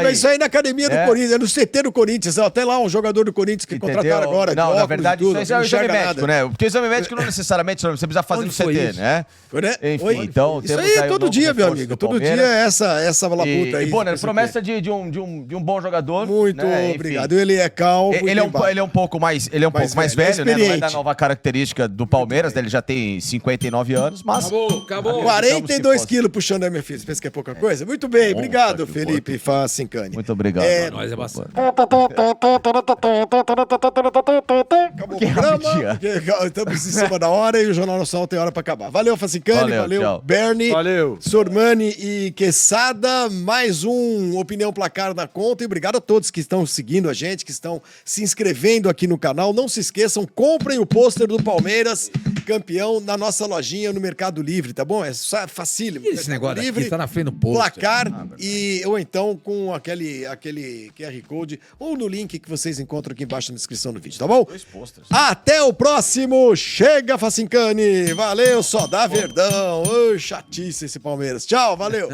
Mas isso aí na academia do Corinthians, é no CT do Corinthians. Até lá um jogador do Corinthians que contrataram agora. Não, na óculos verdade, e tudo, isso aí é o não exame enxerga médico, nada. né? Porque o exame médico não necessariamente você precisa fazer no CT, né? Foi, né? Enfim, Oi? então Isso temos aí o todo novo dia, meu reforço amigo. do Todo dia Palmeiras. é essa labuta aí. E, Bonner, Esse promessa aqui. de um bom jogador. Muito né? obrigado. Ele é calmo. Ele é um pouco mais, mais velho, né? Não é da nova característica do Palmeiras, né? Ele já tem 59 anos, mas... Acabou. 42 quilos puxando a minha filha. Você pensa que é pouca coisa? Muito bem, obrigado, Felipe Facincani. Muito obrigado. Nós é bastante. Acabou o Que programa, rapidinho. porque estamos em cima da hora e o Jornal Nacional tem hora pra acabar. Valeu, Facincani, valeu, tchau. Bernie, Valeu. Sormani e Quesada. Mais um Opinião Placar na conta. E obrigado a todos que estão seguindo a gente, que estão se inscrevendo aqui no canal. Não se esqueçam, comprem o pôster do Palmeiras, campeão, na nossa lojinha no Mercado Livre, tá bom? É só facílimo. Esse negócio Mercado aqui tá na frente do pôster. Placar ou então com aquele QR Code ou no link que vocês encontram aqui embaixo na descrição do vídeo, tá bom? Até o próximo. Chega, Facincani. Valeu, só dá Verdão. Ô, chatice esse Palmeiras. Tchau, valeu.